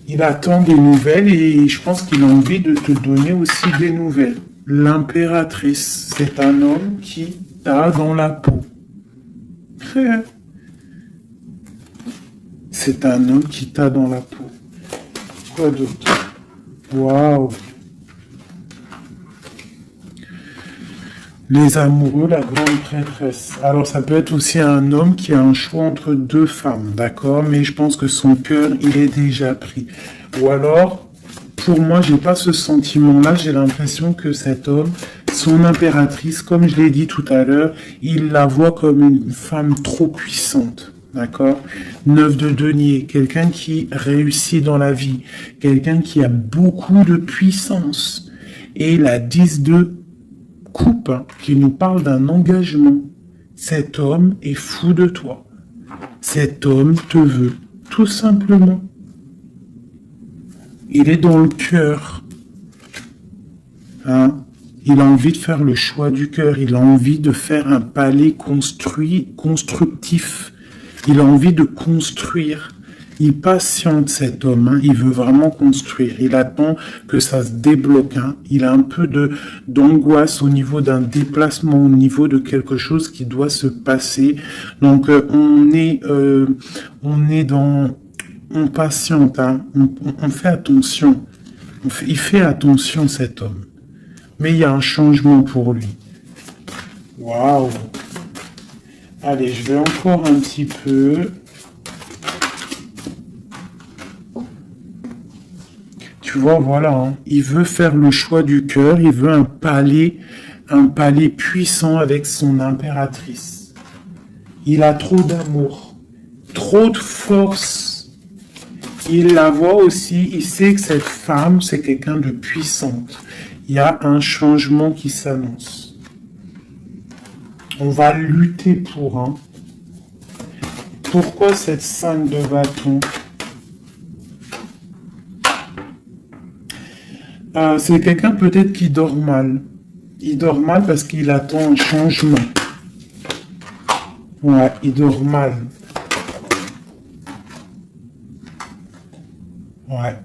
[SPEAKER 1] Il attend des nouvelles et je pense qu'il a envie de te donner aussi des nouvelles. L'impératrice, c'est un homme qui t'a dans la peau. C'est un homme qui t'a dans la peau. Quoi d'autre? Waouh! Les amoureux, la grande prêtresse. Alors ça peut être aussi un homme qui a un choix entre deux femmes, d'accord? Mais je pense que son cœur, il est déjà pris. Ou alors, pour moi, j'ai pas ce sentiment-là. J'ai l'impression que cet homme, son impératrice, comme je l'ai dit tout à l'heure, il la voit comme une femme trop puissante. D'accord? 9 de denier, quelqu'un qui réussit dans la vie, quelqu'un qui a beaucoup de puissance. Et la 10 de coupe hein, qui nous parle d'un engagement. Cet homme est fou de toi. Cet homme te veut, tout simplement. Il est dans le cœur. Hein? Il a envie de faire le choix du cœur. Il a envie de faire un palais constructif. Il a envie de construire. Il patiente cet homme, hein. Il veut vraiment construire. Il attend que ça se débloque. Hein. Il a un peu d'angoisse au niveau d'un déplacement, au niveau de quelque chose qui doit se passer. Donc on patiente. Hein. On fait attention. Il fait attention cet homme. Mais il y a un changement pour lui. Waouh. Allez, je vais encore un petit peu. Tu vois, voilà, hein. Il veut faire le choix du cœur, il veut un palais puissant avec son impératrice. Il a trop d'amour, trop de force. Il la voit aussi, il sait que cette femme, c'est quelqu'un de puissante. Il y a un changement qui s'annonce. On va lutter pour, hein. Pourquoi cette 5 de bâton? C'est quelqu'un peut-être qui dort mal. Il dort mal parce qu'il attend un changement. Ouais, il dort mal. Ouais,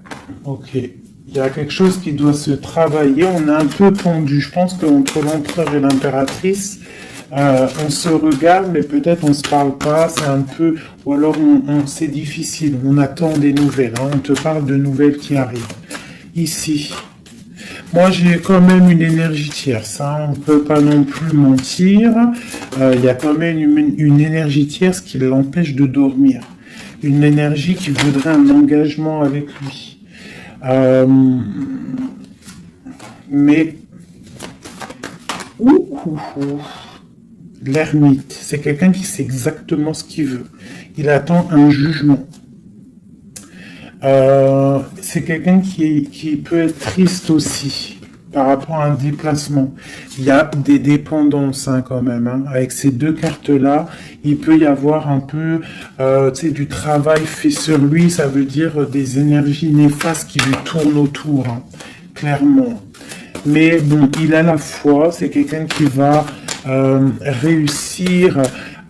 [SPEAKER 1] ok. Il y a quelque chose qui doit se travailler. On est un peu tendu. Je pense qu'entre l'empereur et l'impératrice, on se regarde, mais peut-être on se parle pas. C'est un peu, ou alors c'est difficile. On attend des nouvelles. Hein. On te parle de nouvelles qui arrivent. Ici, moi j'ai quand même une énergie tierce. Hein. On peut pas non plus mentir. Il y a quand même une énergie tierce qui l'empêche de dormir. Une énergie qui voudrait un engagement avec lui. Mais l'ermite, c'est quelqu'un qui sait exactement ce qu'il veut. Il attend un jugement. C'est quelqu'un qui peut être triste aussi par rapport à un déplacement. Il y a des dépendances hein, quand même. Hein. Avec ces deux cartes-là, il peut y avoir un peu du travail fait sur lui. Ça veut dire des énergies néfastes qui lui tournent autour, hein, clairement. Mais bon, il a la foi. C'est quelqu'un qui va réussir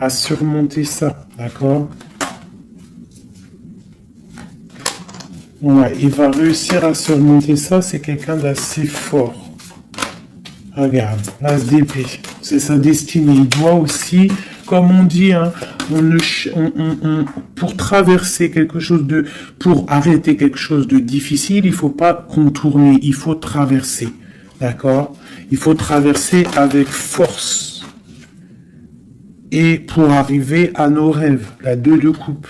[SPEAKER 1] à surmonter ça, d'accord ? Ouais, il va réussir à surmonter ça, c'est quelqu'un d'assez fort. Regarde, l'as d'épée, c'est sa destinée. Il doit aussi, comme on dit, hein, pour traverser quelque chose pour arrêter quelque chose de difficile, il faut pas contourner, il faut traverser. D'accord? Il faut traverser avec force. Et pour arriver à nos rêves, la 2 de coupe.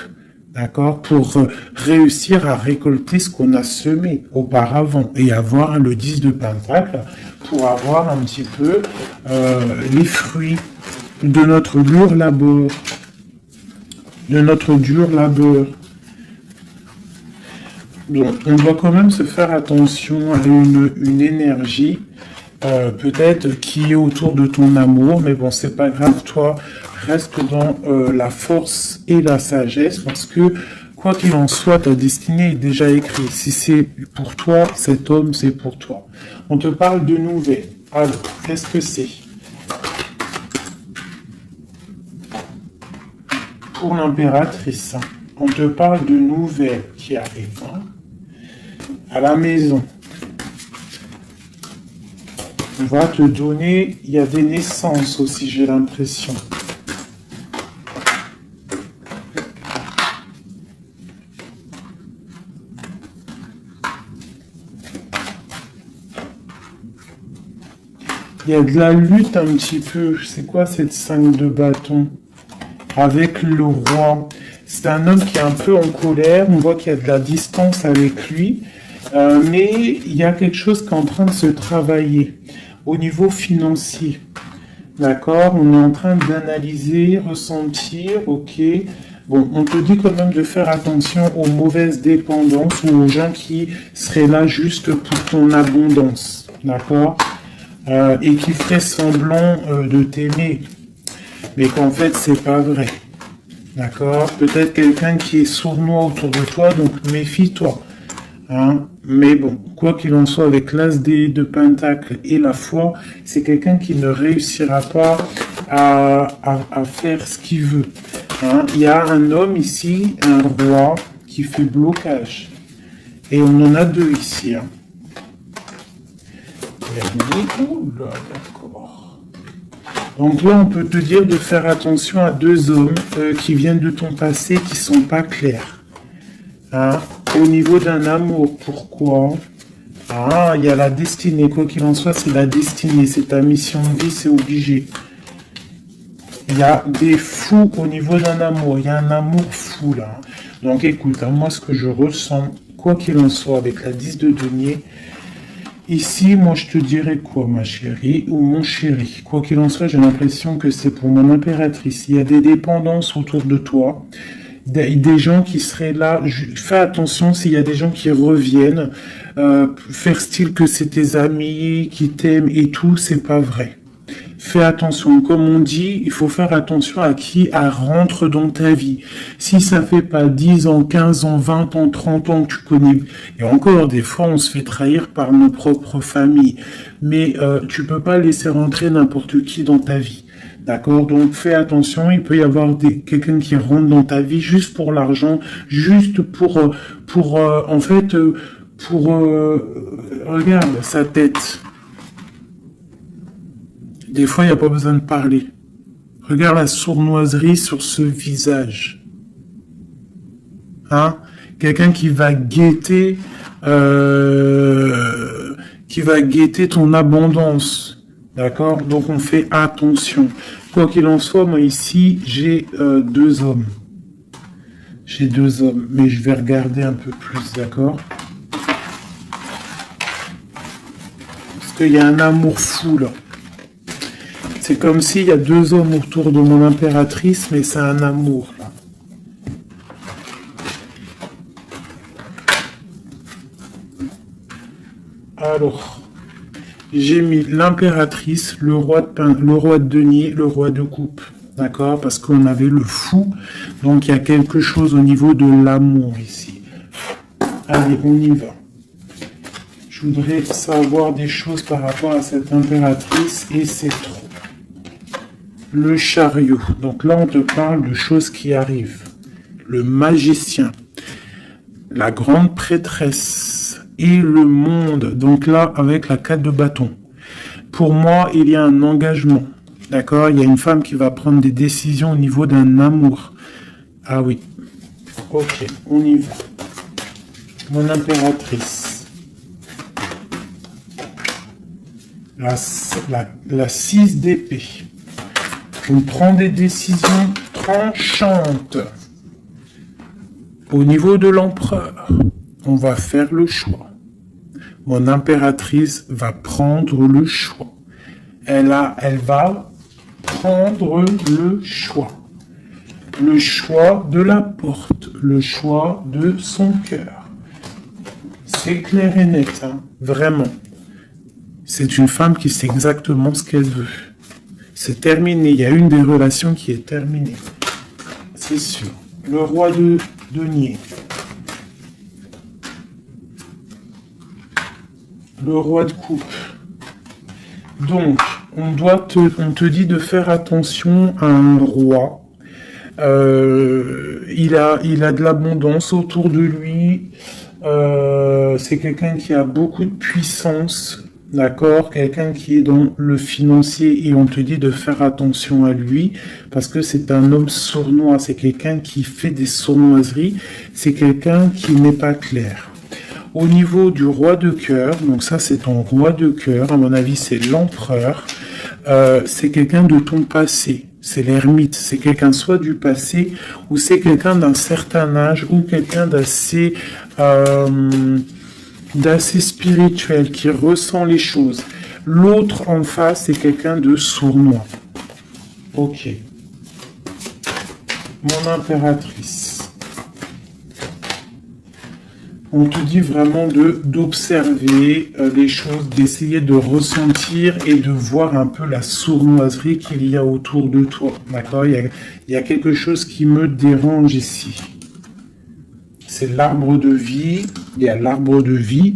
[SPEAKER 1] D'accord, pour réussir à récolter ce qu'on a semé auparavant et avoir le 10 de Pentacle pour avoir un petit peu les fruits de notre dur labeur. Donc, on doit quand même se faire attention à une énergie peut-être qui est autour de ton amour, mais bon, c'est pas grave, toi, reste dans la force et la sagesse, parce que, quoi qu'il en soit, ta destinée est déjà écrite. Si c'est pour toi, cet homme, c'est pour toi. On te parle de nouvelles. Alors, qu'est-ce que c'est? Pour l'impératrice, hein, on te parle de nouvelles qui arrivent hein, à la maison. On va te donner, il y a des naissances aussi, j'ai l'impression. Il y a de la lutte un petit peu. C'est quoi cette 5 de bâton? Avec le roi. C'est un homme qui est un peu en colère. On voit qu'il y a de la distance avec lui. Mais il y a quelque chose qui est en train de se travailler au niveau financier. D'accord? On est en train d'analyser, ressentir, ok. Bon, on te dit quand même de faire attention aux mauvaises dépendances ou aux gens qui seraient là juste pour ton abondance. D'accord? Et qui feraient semblant de t'aimer. Mais qu'en fait, c'est pas vrai. D'accord? Peut-être quelqu'un qui est sournois autour de toi, donc méfie-toi. Hein? Mais bon, quoi qu'il en soit, avec l'as de Pentacle et la foi, c'est quelqu'un qui ne réussira pas à faire ce qu'il veut. Hein? Il y a un homme ici, un roi, qui fait blocage. Et on en a deux ici. Hein. Oula, d'accord. Donc là, on peut te dire de faire attention à deux hommes qui viennent de ton passé qui sont pas clairs. Hein? Au niveau d'un amour, pourquoi? Ah, il y a la destinée. Quoi qu'il en soit, c'est la destinée. C'est ta mission de vie, c'est obligé. Il y a des fous au niveau d'un amour. Il y a un amour fou, là. Donc, écoute, hein, moi, ce que je ressens, quoi qu'il en soit, avec la 10 de denier, ici, moi, je te dirais quoi, ma chérie, ou mon chéri? Quoi qu'il en soit, j'ai l'impression que c'est pour mon impératrice. Il y a des dépendances autour de toi. Des gens qui seraient là, fais attention s'il y a des gens qui reviennent, faire style que c'est tes amis qui t'aiment et tout, c'est pas vrai. Fais attention, comme on dit, il faut faire attention à qui rentre dans ta vie. Si ça fait pas 10 ans, 15 ans, 20 ans, 30 ans que tu connais, et encore des fois on se fait trahir par nos propres familles, mais tu peux pas laisser rentrer n'importe qui dans ta vie. D'accord? Donc, fais attention. Il peut y avoir quelqu'un qui rentre dans ta vie juste pour l'argent, juste en fait, regarde sa tête. Des fois, il n'y a pas besoin de parler. Regarde la sournoiserie sur ce visage. Hein? Quelqu'un qui va guetter ton abondance. D'accord? Donc on fait attention. Quoi qu'il en soit, moi ici, j'ai deux hommes. J'ai deux hommes, mais je vais regarder un peu plus, d'accord? Parce qu'il y a un amour fou là. C'est comme s'il y a deux hommes autour de mon impératrice, mais c'est un amour là. Alors, j'ai mis l'impératrice, le roi de denier, le roi de coupe. D'accord? Parce qu'on avait le fou. Donc, il y a quelque chose au niveau de l'amour ici. Allez, on y va. Je voudrais savoir des choses par rapport à cette impératrice et c'est trop. Le chariot. Donc là, on te parle de choses qui arrivent. Le magicien. La grande prêtresse. Et le monde, donc là, avec la 4 de bâton. Pour moi, il y a un engagement, d'accord? Il y a une femme qui va prendre des décisions au niveau d'un amour. Ah oui, ok, on y va. Mon impératrice. La 6 d'épée. On prend des décisions tranchantes. Au niveau de l'empereur, on va faire le choix. Mon impératrice va prendre le choix. Elle va prendre le choix. Le choix de la porte. Le choix de son cœur. C'est clair et net, hein, vraiment. C'est une femme qui sait exactement ce qu'elle veut. C'est terminé. Il y a une des relations qui est terminée. C'est sûr. Le roi de denier. Le roi de coupe. Donc, on te dit de faire attention à un roi. Il a de l'abondance autour de lui. C'est quelqu'un qui a beaucoup de puissance. D'accord? Quelqu'un qui est dans le financier et on te dit de faire attention à lui parce que c'est un homme sournois. C'est quelqu'un qui fait des sournoiseries. C'est quelqu'un qui n'est pas clair. Au niveau du roi de cœur, donc ça c'est ton roi de cœur, à mon avis c'est l'empereur, c'est quelqu'un de ton passé, c'est l'ermite, c'est quelqu'un soit du passé ou c'est quelqu'un d'un certain âge ou quelqu'un d'assez spirituel qui ressent les choses. L'autre en face c'est quelqu'un de sournois. Ok. Mon impératrice. On te dit vraiment d'observer les choses, d'essayer de ressentir et de voir un peu la sournoiserie qu'il y a autour de toi. D'accord? Il y a quelque chose qui me dérange ici. C'est l'arbre de vie. Il y a l'arbre de vie.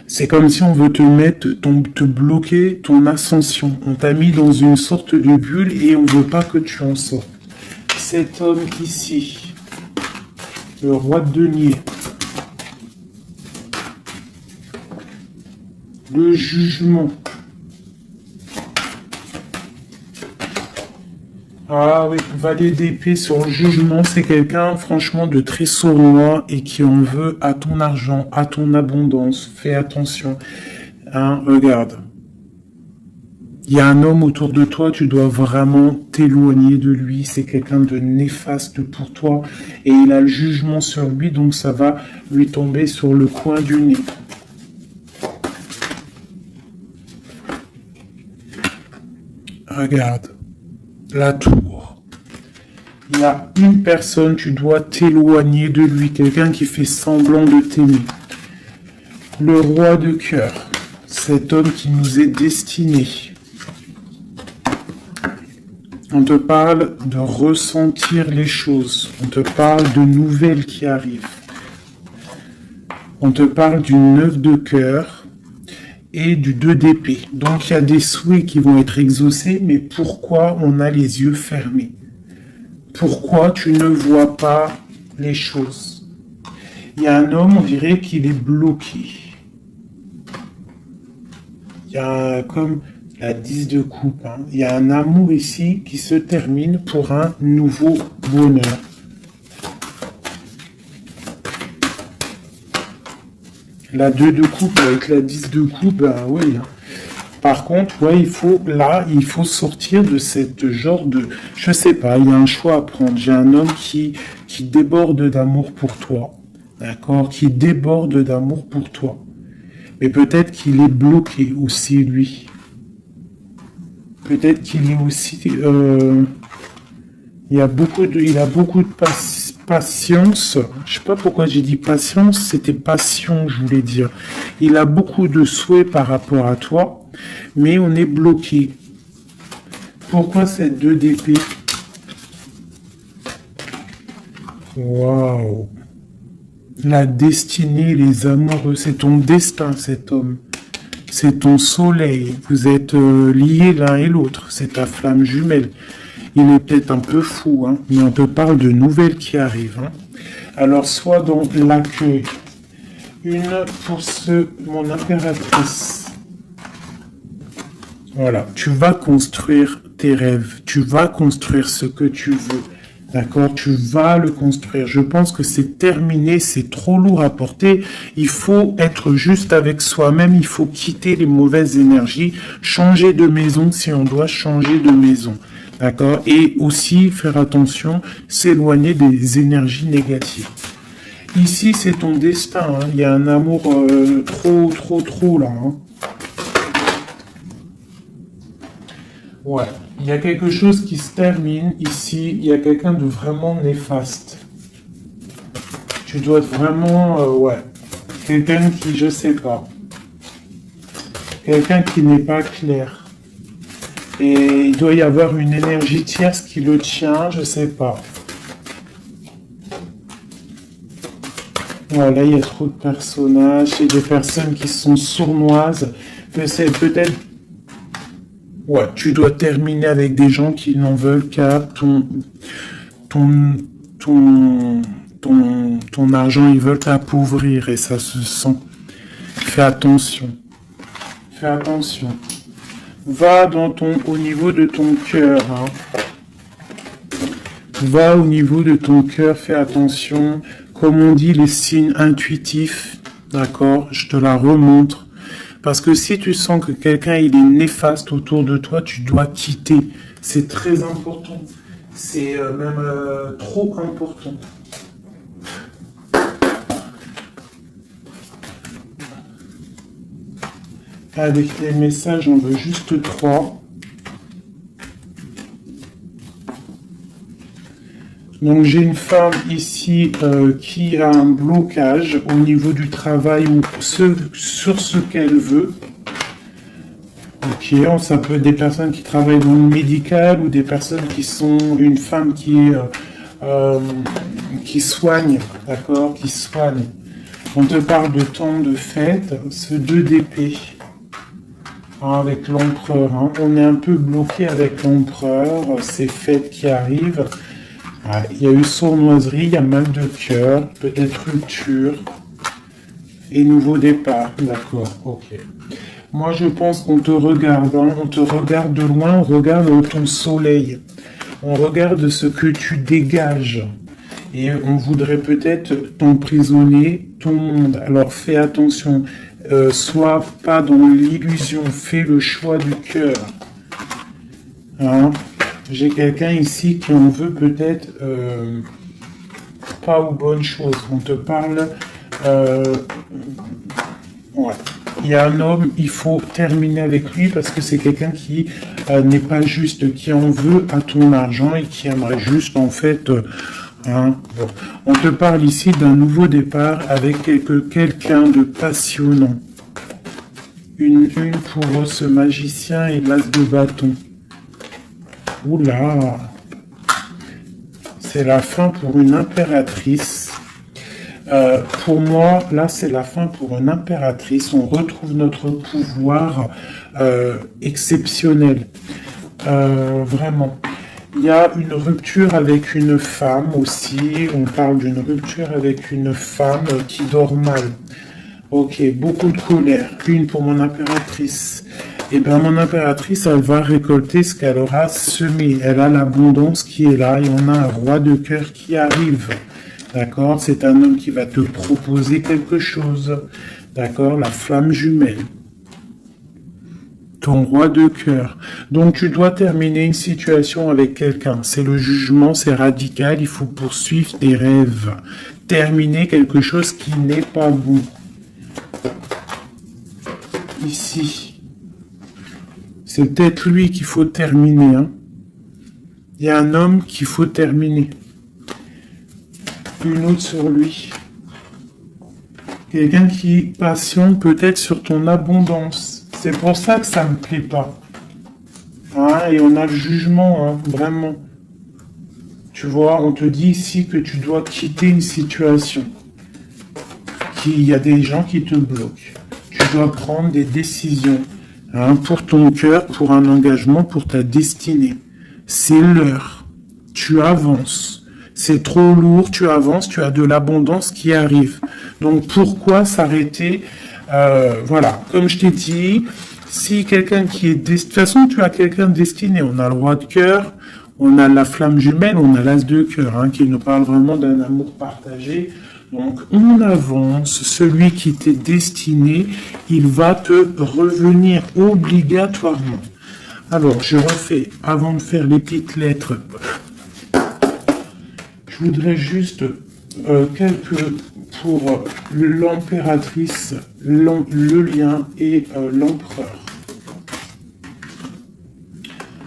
[SPEAKER 1] C'est comme si on veut te bloquer ton ascension. On t'a mis dans une sorte de bulle et on ne veut pas que tu en sortes. Cet homme ici, le roi de denier. Le jugement. Ah oui, valet d'épée sur le jugement, c'est quelqu'un franchement de très sournois et qui en veut à ton argent, à ton abondance. Fais attention. Hein, regarde. Il y a un homme autour de toi, tu dois vraiment t'éloigner de lui. C'est quelqu'un de néfaste pour toi et il a le jugement sur lui, donc ça va lui tomber sur le coin du nez. Regarde, la tour. Il y a une personne, tu dois t'éloigner de lui, quelqu'un qui fait semblant de t'aimer. Le roi de cœur, cet homme qui nous est destiné. On te parle de ressentir les choses, on te parle de nouvelles qui arrivent. On te parle d'une œuvre de cœur. et du 2 d'épée. Donc il y a des souhaits qui vont être exaucés, mais pourquoi on a les yeux fermés? Pourquoi tu ne vois pas les choses? Il y a un homme, on dirait qu'il est bloqué. Il y a comme la 10 de coupe. Hein. Il y a un amour ici qui se termine pour un nouveau bonheur. La 2 de coupe avec la 10 de coupe, ben oui. Hein. Par contre, ouais, il faut sortir de cette genre de, je sais pas, il y a un choix à prendre. J'ai un homme qui déborde d'amour pour toi, d'accord, qui déborde d'amour pour toi. Mais peut-être qu'il est bloqué aussi, lui. Peut-être qu'il est aussi, il a beaucoup de patience. Je sais pas pourquoi j'ai dit patience, c'était passion, je voulais dire. Il a beaucoup de souhaits par rapport à toi. Mais on est bloqué. Pourquoi cette 2 d'épée? Waouh! La destinée, les amoureux, c'est ton destin, cet homme. C'est ton soleil. Vous êtes liés l'un et l'autre. C'est ta flamme jumelle. Il est peut-être un peu fou, hein, mais on te parle de nouvelles qui arrivent. Hein. Alors, soit dans l'accueil. Une pour mon impératrice. Voilà, tu vas construire tes rêves, tu vas construire ce que tu veux, d'accord? Tu vas le construire. Je pense que c'est terminé, c'est trop lourd à porter. Il faut être juste avec soi-même, il faut quitter les mauvaises énergies, changer de maison si on doit changer de maison, d'accord? Et aussi faire attention, s'éloigner des énergies négatives. Ici, c'est ton destin, hein. Il y a un amour trop là, hein. Ouais, il y a quelque chose qui se termine ici, il y a quelqu'un de vraiment néfaste. Tu dois être vraiment, ouais, quelqu'un qui, je sais pas, quelqu'un qui n'est pas clair. Et il doit y avoir une énergie tierce qui le tient, je sais pas. Voilà, il y a trop de personnages et des personnes qui sont sournoises. C'est peut-être... Ouais, tu dois terminer avec des gens qui n'en veulent qu'à ton argent, ils veulent t'appauvrir et ça se sent. Fais attention. Fais attention. Va au niveau de ton cœur. Hein. Va au niveau de ton cœur, fais attention. Comme on dit, les signes intuitifs, d'accord, je te la remontre. Parce que si tu sens que quelqu'un il est néfaste autour de toi, tu dois quitter. C'est très important. C'est même trop important. Avec les messages, j'en veux juste 3. Donc j'ai une femme ici qui a un blocage au niveau du travail ou sur ce qu'elle veut. Ok, ça peut être des personnes qui travaillent dans le médical ou des personnes qui sont une femme qui soigne, d'accord, qui soigne. On te parle de temps de fête, ce 2 d'épée. Avec l'empereur, hein. On est un peu bloqué avec l'empereur, ces fêtes qui arrivent. Il y a eu sournoiserie, il y a mal de cœur, peut-être rupture et nouveau départ. D'accord, ok. Moi, je pense qu'on te regarde, hein. On te regarde de loin, on regarde ton soleil, on regarde ce que tu dégages et on voudrait peut-être t'emprisonner ton monde. Alors, fais attention, sois pas dans l'illusion, fais le choix du cœur. Hein? J'ai quelqu'un ici qui en veut peut-être pas aux bonnes choses. On te parle... ouais. Il y a un homme, il faut terminer avec lui parce que c'est quelqu'un qui n'est pas juste, qui en veut à ton argent et qui aimerait juste en fait... hein, bon. On te parle ici d'un nouveau départ avec quelqu'un de passionnant. Une pour ce magicien et l'as de bâton. Oula, c'est la fin pour une impératrice. Pour moi, là, c'est la fin pour une impératrice. On retrouve notre pouvoir exceptionnel. Vraiment. Il y a une rupture avec une femme aussi. On parle d'une rupture avec une femme qui dort mal. Ok, beaucoup de colère. Une pour mon impératrice. Et bien, mon impératrice, elle va récolter ce qu'elle aura semé. Elle a l'abondance qui est là et on a un roi de cœur qui arrive. D'accord? C'est un homme qui va te proposer quelque chose. D'accord? La flamme jumelle. Ton roi de cœur. Donc, tu dois terminer une situation avec quelqu'un. C'est le jugement, c'est radical. Il faut poursuivre tes rêves. Terminer quelque chose qui n'est pas bon. Ici. C'est peut-être lui qu'il faut terminer. Hein. Il y a un homme qu'il faut terminer. Une autre sur lui. Quelqu'un qui patiente peut-être sur ton abondance. C'est pour ça que ça me plaît pas. Hein, et on a le jugement, hein, vraiment. Tu vois, on te dit ici que tu dois quitter une situation. Qu'il y a des gens qui te bloquent. Tu dois prendre des décisions. Hein, pour ton cœur, pour un engagement, pour ta destinée. C'est l'heure. Tu avances. C'est trop lourd, tu avances, tu as de l'abondance qui arrive. Donc pourquoi s'arrêter? Voilà, comme je t'ai dit, si quelqu'un qui est... De toute façon, tu as quelqu'un destiné. On a le roi de cœur, on a la flamme jumelle, on a l'as de cœur, hein, qui nous parle vraiment d'un amour partagé. Donc on avance, celui qui t'est destiné, il va te revenir obligatoirement. Alors, je refais, avant de faire les petites lettres, je voudrais juste quelques pour l'impératrice, le lien et l'empereur.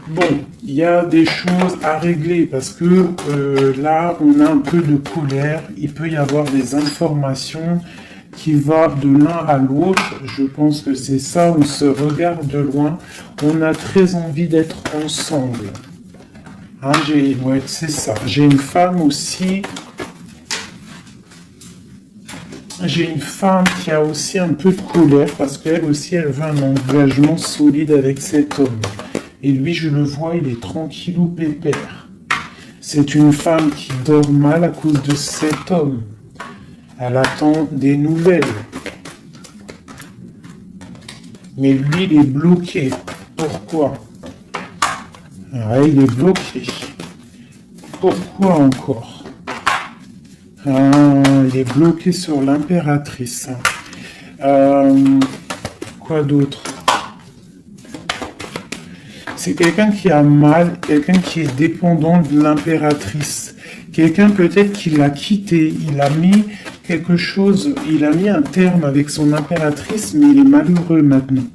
[SPEAKER 1] Bon, il y a des choses à régler parce que là, on a un peu de colère. Il peut y avoir des informations qui vont de l'un à l'autre. Je pense que c'est ça, on se regarde de loin. On a très envie d'être ensemble. Hein, ouais, c'est ça. J'ai une femme aussi. J'ai une femme qui a aussi un peu de colère parce qu'elle aussi, elle veut un engagement solide avec cet homme. Et lui, je le vois, il est tranquillou pépère. C'est une femme qui dort mal à cause de cet homme. Elle attend des nouvelles. Mais lui, il est bloqué. Pourquoi? Ah, il est bloqué. Pourquoi encore? Ah, il est bloqué sur l'impératrice. Quoi d'autre? C'est quelqu'un qui a mal, quelqu'un qui est dépendant de l'impératrice. Quelqu'un peut-être qui l'a quitté, il a mis quelque chose, il a mis un terme avec son impératrice, mais il est malheureux maintenant.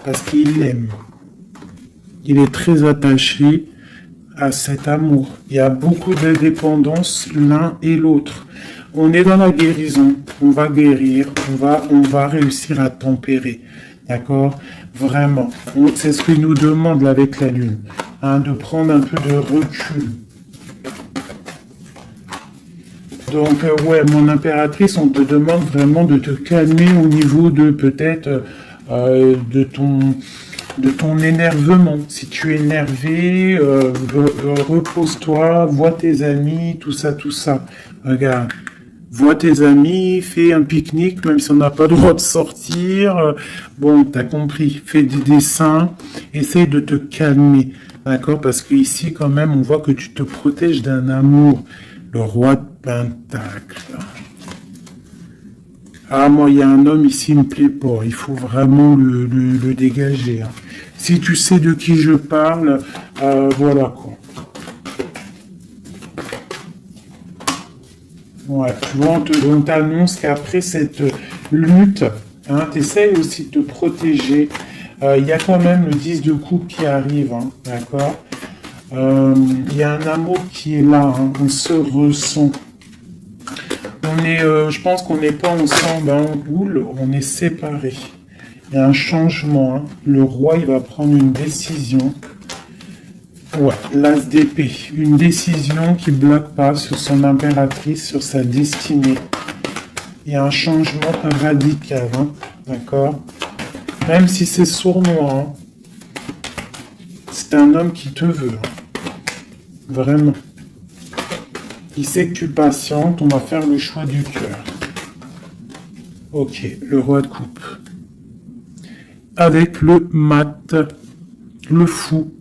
[SPEAKER 1] Parce qu'il l'aime. Il est très attaché à cet amour. Il y a beaucoup de dépendance l'un et l'autre. On est dans la guérison, on va guérir, on va réussir à tempérer. D'accord? Vraiment. C'est ce qu'il nous demande là, avec la Lune. Hein, de prendre un peu de recul. Donc, ouais, mon impératrice, on te demande vraiment de te calmer au niveau de peut-être de ton énervement. Si tu es énervé, repose-toi, vois tes amis, tout ça. Regarde. Vois tes amis, fais un pique-nique, même si on n'a pas le droit de sortir. Bon, t'as compris. Fais des dessins. Essaye de te calmer. D'accord? Parce qu'ici, quand même, on voit que tu te protèges d'un amour. Le roi de Pentacle. Ah, moi, il y a un homme ici, il me plaît pas. Il faut vraiment le dégager. Hein. Si tu sais de qui je parle, voilà quoi. Ouais, tu vois, on t'annonce qu'après cette lutte, hein, tu essayes aussi de te protéger. Il y a quand même le 10 de coupe qui arrive, hein, d'accord? Il y a un amour qui est là, hein, on se ressent. Je pense qu'on n'est pas ensemble, hein, on est séparés. Il y a un changement, hein. Le roi, il va prendre une décision. Ouais, l'as d'épée. Une décision qui ne bloque pas sur son impératrice, sur sa destinée. Il y a un changement radical, hein, d'accord? Même si c'est sournois, hein, c'est un homme qui te veut, hein, vraiment. Il sait que tu patientes, on va faire le choix du cœur. Ok, le roi de coupe. Avec le mat, le fou.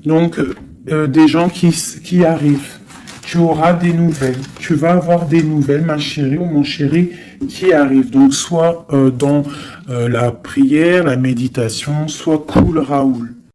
[SPEAKER 1] Donc, des gens qui arrivent. Tu auras des nouvelles. Tu vas avoir des nouvelles, ma chérie ou mon chéri, qui arrivent. Donc, soit dans la prière, la méditation, soit cool Raoul.